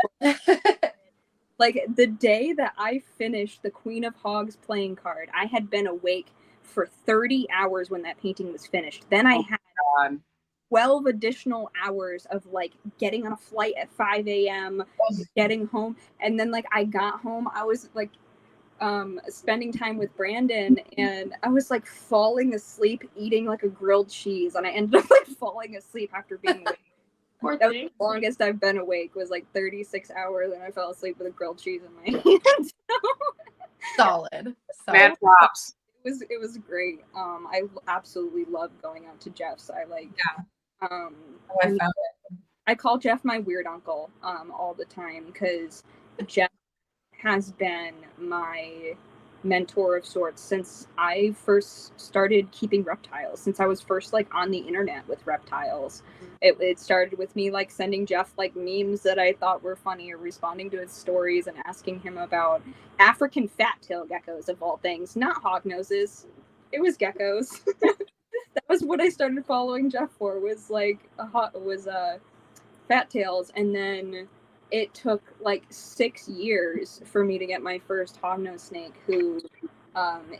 like the day that I finished the Queen of Hogs playing card, I had been awake for 30 hours when that painting was finished. Then I had 12 additional hours of like getting on a flight at 5 a.m., getting home. And then like I got home, I was like spending time with Brandon, and I was like falling asleep eating like a grilled cheese, and I ended up like falling asleep after being awake. That was the longest I've been awake, was like 36 hours, and I fell asleep with a grilled cheese in my hand. Solid. Mad props. It was great. I absolutely love going out to Jeff's. I like I found it. I call Jeff my weird uncle all the time, because Jeff has been my mentor of sorts since I first started keeping reptiles, since I was first like on the internet with reptiles. It started with me like sending Jeff like memes that I thought were funny, or responding to his stories and asking him about African fat-tailed geckos of all things, not hognoses. It was geckos. That was what I started following Jeff for, was like fat tails. And then it took like 6 years for me to get my first hognose snake, who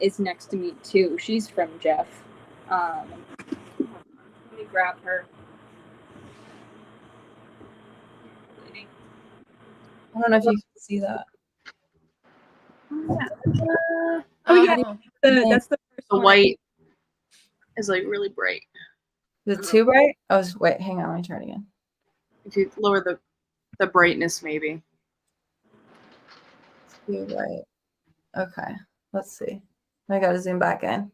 is next to me too. She's from Jeff. Let me grab her. I don't know if you can see that. Oh yeah, that's the first The one. white is like really bright. Is it too bright? Oh, wait, hang on. Let me try it again. If you lower the brightness, maybe. Too bright. Okay, let's see. I gotta zoom back in. I'm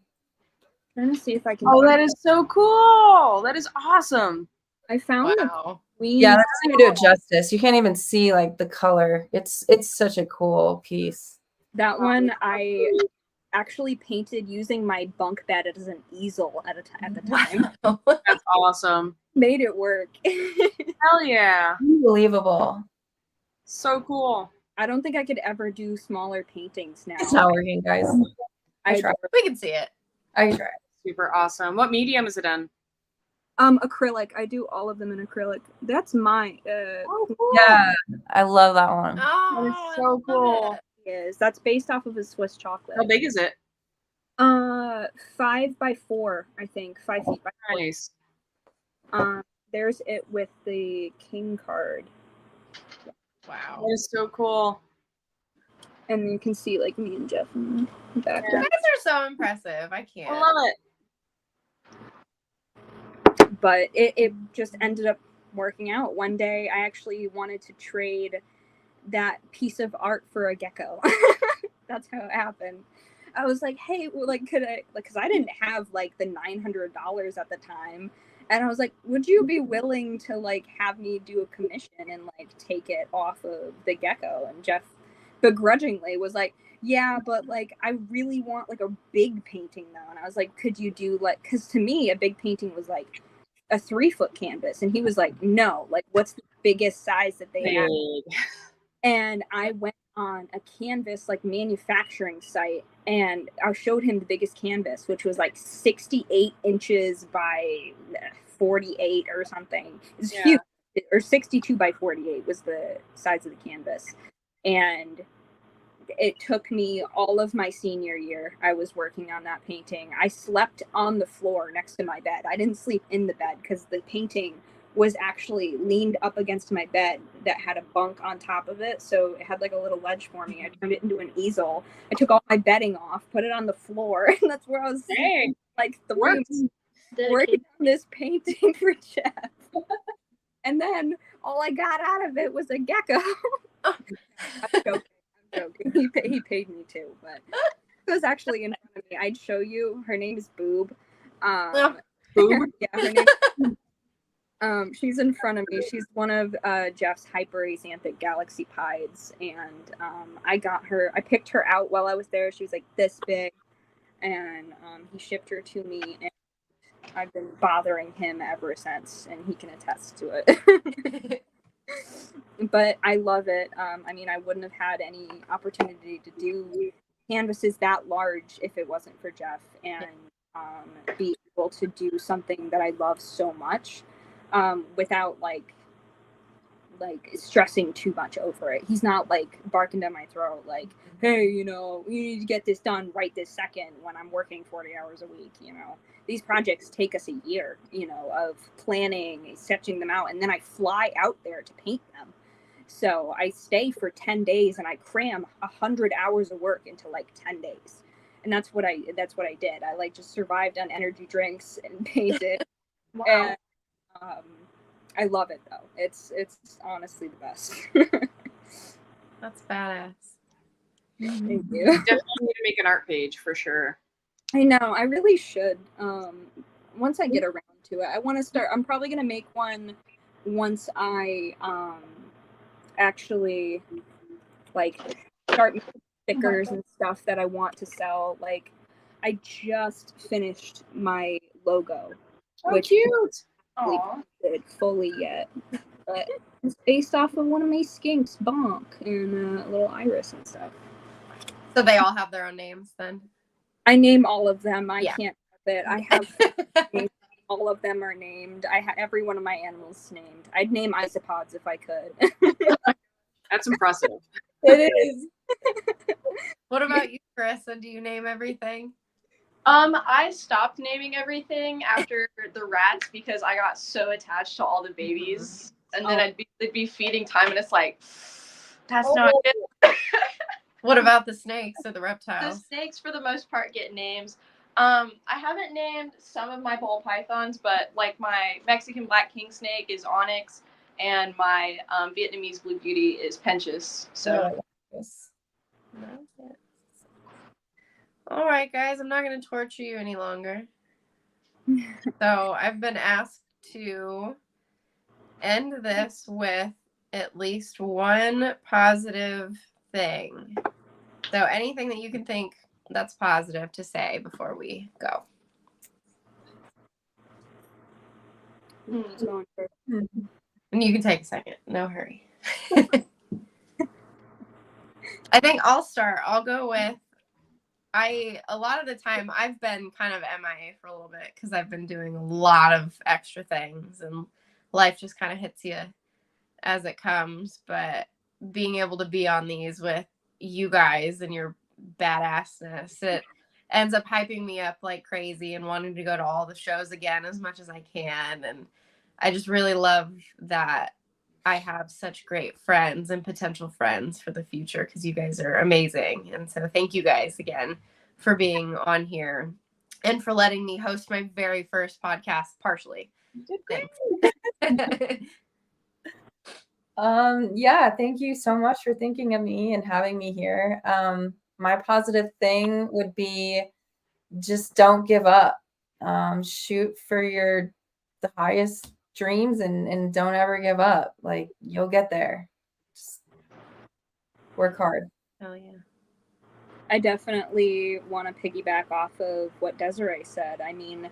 trying to see if I can. Oh, that is so cool. That is awesome. I found the Wow. queen. Yeah, that doesn't even do it justice. You can't even see like the color. It's such a cool piece. That one I actually painted using my bunk bed as an easel at the time. Wow. That's awesome. Made it work. Hell yeah. Unbelievable. So cool. I don't think I could ever do smaller paintings now. It's not working, guys. I tried. We can see it. I tried. Super awesome. What medium is it in? Acrylic. I do all of them in acrylic. That's my cool. Yeah, I love that one. Oh, That is I so love cool. it. that's based off of a Swiss chocolate. How big is it? 5 by 4, I think. 5 feet by 4. Nice. There's it with the king card. Wow. That is so cool. And you can see like me and Jeff in the back. You guys are so impressive. I can't. I love it. But it just ended up working out. One day I actually wanted to trade that piece of art for a gecko. That's how it happened. I was like, hey, well, like, could I, like, because I didn't have like the $900 at the time. And I was like, would you be willing to like have me do a commission and like take it off of the gecko? And Jeff begrudgingly was like, yeah, but like I really want like a big painting though. And I was like, could you do like, because to me a big painting was like a 3-foot canvas. And he was like, no, like what's the biggest size that they have? And I went on a canvas like manufacturing site, and I showed him the biggest canvas, which was like 68 inches by 48 or something. It's huge. Or 62 by 48 was the size of the canvas. And it took me all of my senior year. I was working on that painting. I slept on the floor next to my bed. I didn't sleep in the bed because the painting was actually leaned up against my bed that had a bunk on top of it. So it had like a little ledge for me. I turned it into an easel. I took all my bedding off, put it on the floor, and that's where I was sitting, like the room, working on this painting for Jeff. And then all I got out of it was a gecko. I'm joking. He paid me too, but it was actually in front of me. I'd show you. Her name is Boob. Boob? Yeah, her name. She's in front of me. She's one of Jeff's hyperaxanthic galaxy pieds, and I picked her out while I was there. She was like this big, and he shipped her to me, and I've been bothering him ever since, and he can attest to it. But I love it. I mean, I wouldn't have had any opportunity to do canvases that large if it wasn't for Jeff, and be able to do something that I love so much. Without like stressing too much over it. He's not like barking down my throat like, hey, you know, you need to get this done right this second when I'm working 40 hours a week. You know, these projects take us a year, you know, of planning, sketching them out, and then I fly out there to paint them. So I stay for 10 days and I cram 100 hours of work into like 10 days. And that's what I did. I like just survived on energy drinks and painted. Wow. And I love it though. It's honestly the best. That's badass. Thank you. Definitely need to make an art page for sure. I know. I really should. Once I get around to it, I want to start. I'm probably gonna make one once I actually like start stickers and stuff that I want to sell. Like, I just finished my logo, which cute. I haven't completed fully yet, but it's based off of one of my skinks, Bonk, and a little iris and stuff. So they all have their own names then? I name all of them. I Yeah. can't help it. I have all of them are named. I have every one of my animals named. I'd name isopods if I could. That's impressive. It is. What about you, Karisa? Do you name everything? I stopped naming everything after the rats because I got so attached to all the babies, and then they'd be feeding time, and it's like, that's not good. What about the snakes or the The reptiles? snakes, for the most part, get names. I haven't named some of my ball pythons, but like my Mexican black king snake is Onyx, and my Vietnamese blue beauty is Penchus. So. All right, guys, I'm not going to torture you any longer. So I've been asked to end this with at least one positive thing. So anything that you can think that's positive to say before we go. And you can take a second. No hurry. I think I'll start. I'll go with, a lot of the time I've been kind of MIA for a little bit because I've been doing a lot of extra things and life just kind of hits you as it comes. But being able to be on these with you guys and your badassness, it ends up hyping me up like crazy and wanting to go to all the shows again as much as I can. And I just really love that I have such great friends and potential friends for the future because you guys are amazing. And so thank you guys again for being on here and for letting me host my very first podcast partially. Thanks. Yeah, thank you so much for thinking of me and having me here. My positive thing would be just don't give up. Shoot for the highest dreams and don't ever give up. Like, you'll get there. Just work hard. Oh yeah. I definitely want to piggyback off of what Desiree said. I mean,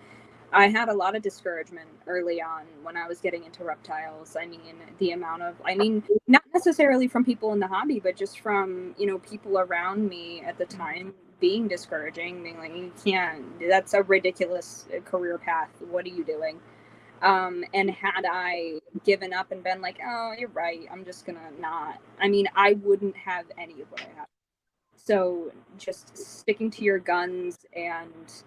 I had a lot of discouragement early on when I was getting into reptiles. I mean, the amount of, not necessarily from people in the hobby, but just from, people around me at the time being discouraging, being like, you can't, that's a ridiculous career path. What are you doing? And had I given up and been like, oh, you're right, I'm just gonna not, I wouldn't have any of what I have. So just sticking to your guns and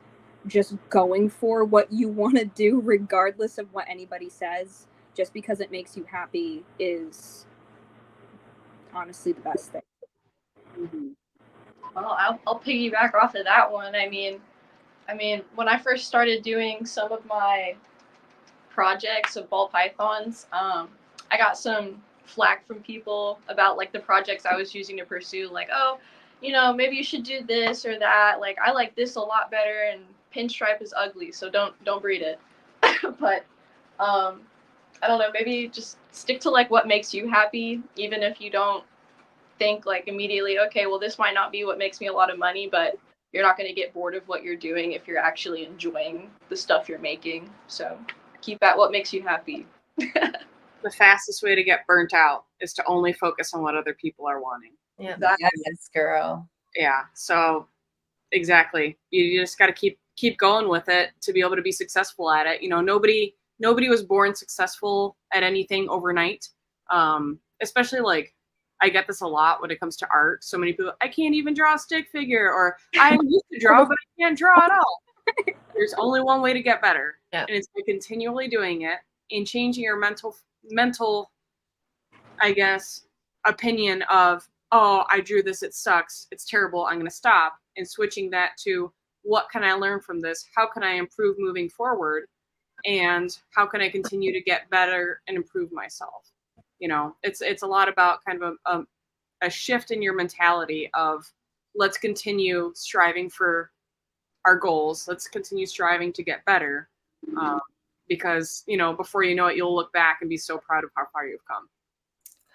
just going for what you want to do, regardless of what anybody says, just because it makes you happy, is honestly the best thing. Mm-hmm. Well, I'll piggyback off of that one. I mean, when I first started doing some of my projects of ball pythons, I got some flack from people about like the projects I was using to pursue, like, oh, maybe you should do this or that. Like, I like this a lot better, and pinstripe is ugly, so don't breed it. But I don't know, maybe just stick to like what makes you happy, even if you don't think like immediately, okay, well, this might not be what makes me a lot of money, but you're not going to get bored of what you're doing if you're actually enjoying the stuff you're making. So keep at what makes you happy. The fastest way to get burnt out is to only focus on what other people are wanting. Yeah. Yes, girl. Yeah. So exactly. You just got to keep going with it to be able to be successful at it. Nobody was born successful at anything overnight. Especially like, I get this a lot when it comes to art. So many people, I can't even draw a stick figure, or I used to draw, but I can't draw at all. There's only one way to get better. Yeah. And it's by continually doing it and changing your mental, I guess, opinion of, oh, I drew this, it sucks, it's terrible, I'm going to stop, and switching that to, what can I learn from this? How can I improve moving forward? And how can I continue to get better and improve myself? It's a lot about kind of a shift in your mentality of, let's continue striving for our goals. Let's continue striving to get better. Because, before you know it, you'll look back and be so proud of how far you've come.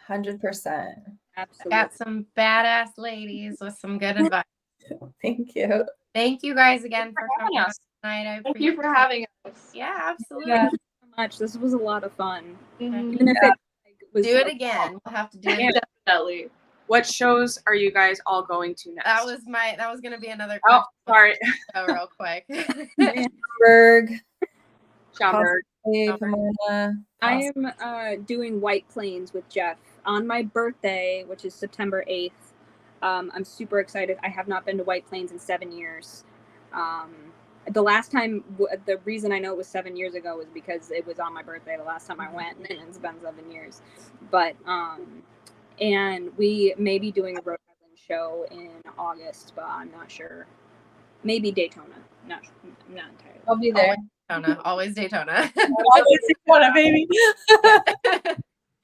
100%. Absolutely. Got some badass ladies with some good advice. Thank you. Thank you guys again for having coming on us. tonight. I Thank you for appreciate it. having us. Yeah, absolutely. Yeah. Thank you so much. This was a lot of fun. Mhm. Even if it was Do it again. We'll have to do it. Yeah. again. Definitely. What shows are you guys all going to next? That was gonna be another Oh, question. sorry. So real quick. Berg, Schaumburg. possibly Pomona. I am doing White Plains with Jeff on my birthday, which is September 8th. I'm super excited. I have not been to White Plains in 7 years. The last time, the reason I know it was 7 years ago was because it was on my birthday the last time I went, and it's been 7 years. But, and we may be doing a Rhode Island show in August, but I'm not sure. Maybe Daytona. I'm not entirely. I'll be there. Daytona. Always Daytona. Always Daytona, baby.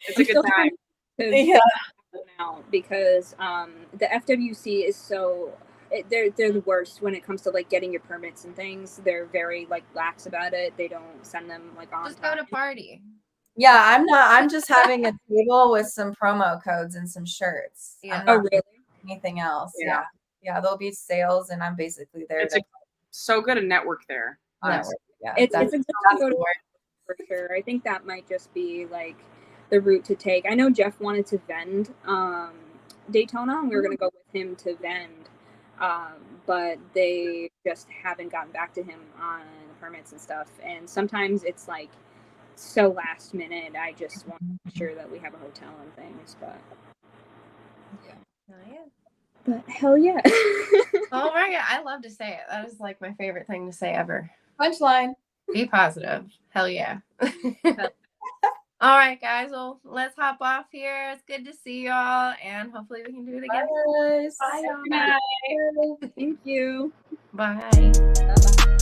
It's a good time. Yeah. Now because the FWC is so they're the worst when it comes to like getting your permits and things. They're very like lax about it. They don't send them like on Just go time. to party. Yeah, I'm just having a table with some promo codes and some shirts. Yeah. I'm not Oh really? anything else. Yeah. Yeah, there'll be sales and I'm basically there It's to so good a network there. honestly. network. Yeah, It's that's a good that's to go the to word. for sure. I think that might just be like the route to take. I know Jeff wanted to vend Daytona, and we were gonna go with him to vend, but they just haven't gotten back to him on the permits and stuff. And sometimes it's like so last minute. I just want to make sure that we have a hotel and things. But Oh, yeah. but hell yeah. Oh my god, I love to say it. That is like my favorite thing to say ever. Punchline. Be positive. Hell yeah. All right, guys. Well, let's hop off here. It's good to see y'all, and hopefully we can do it again. Bye, guys. Bye, y'all. Good night. Thank you. Bye. Bye-bye.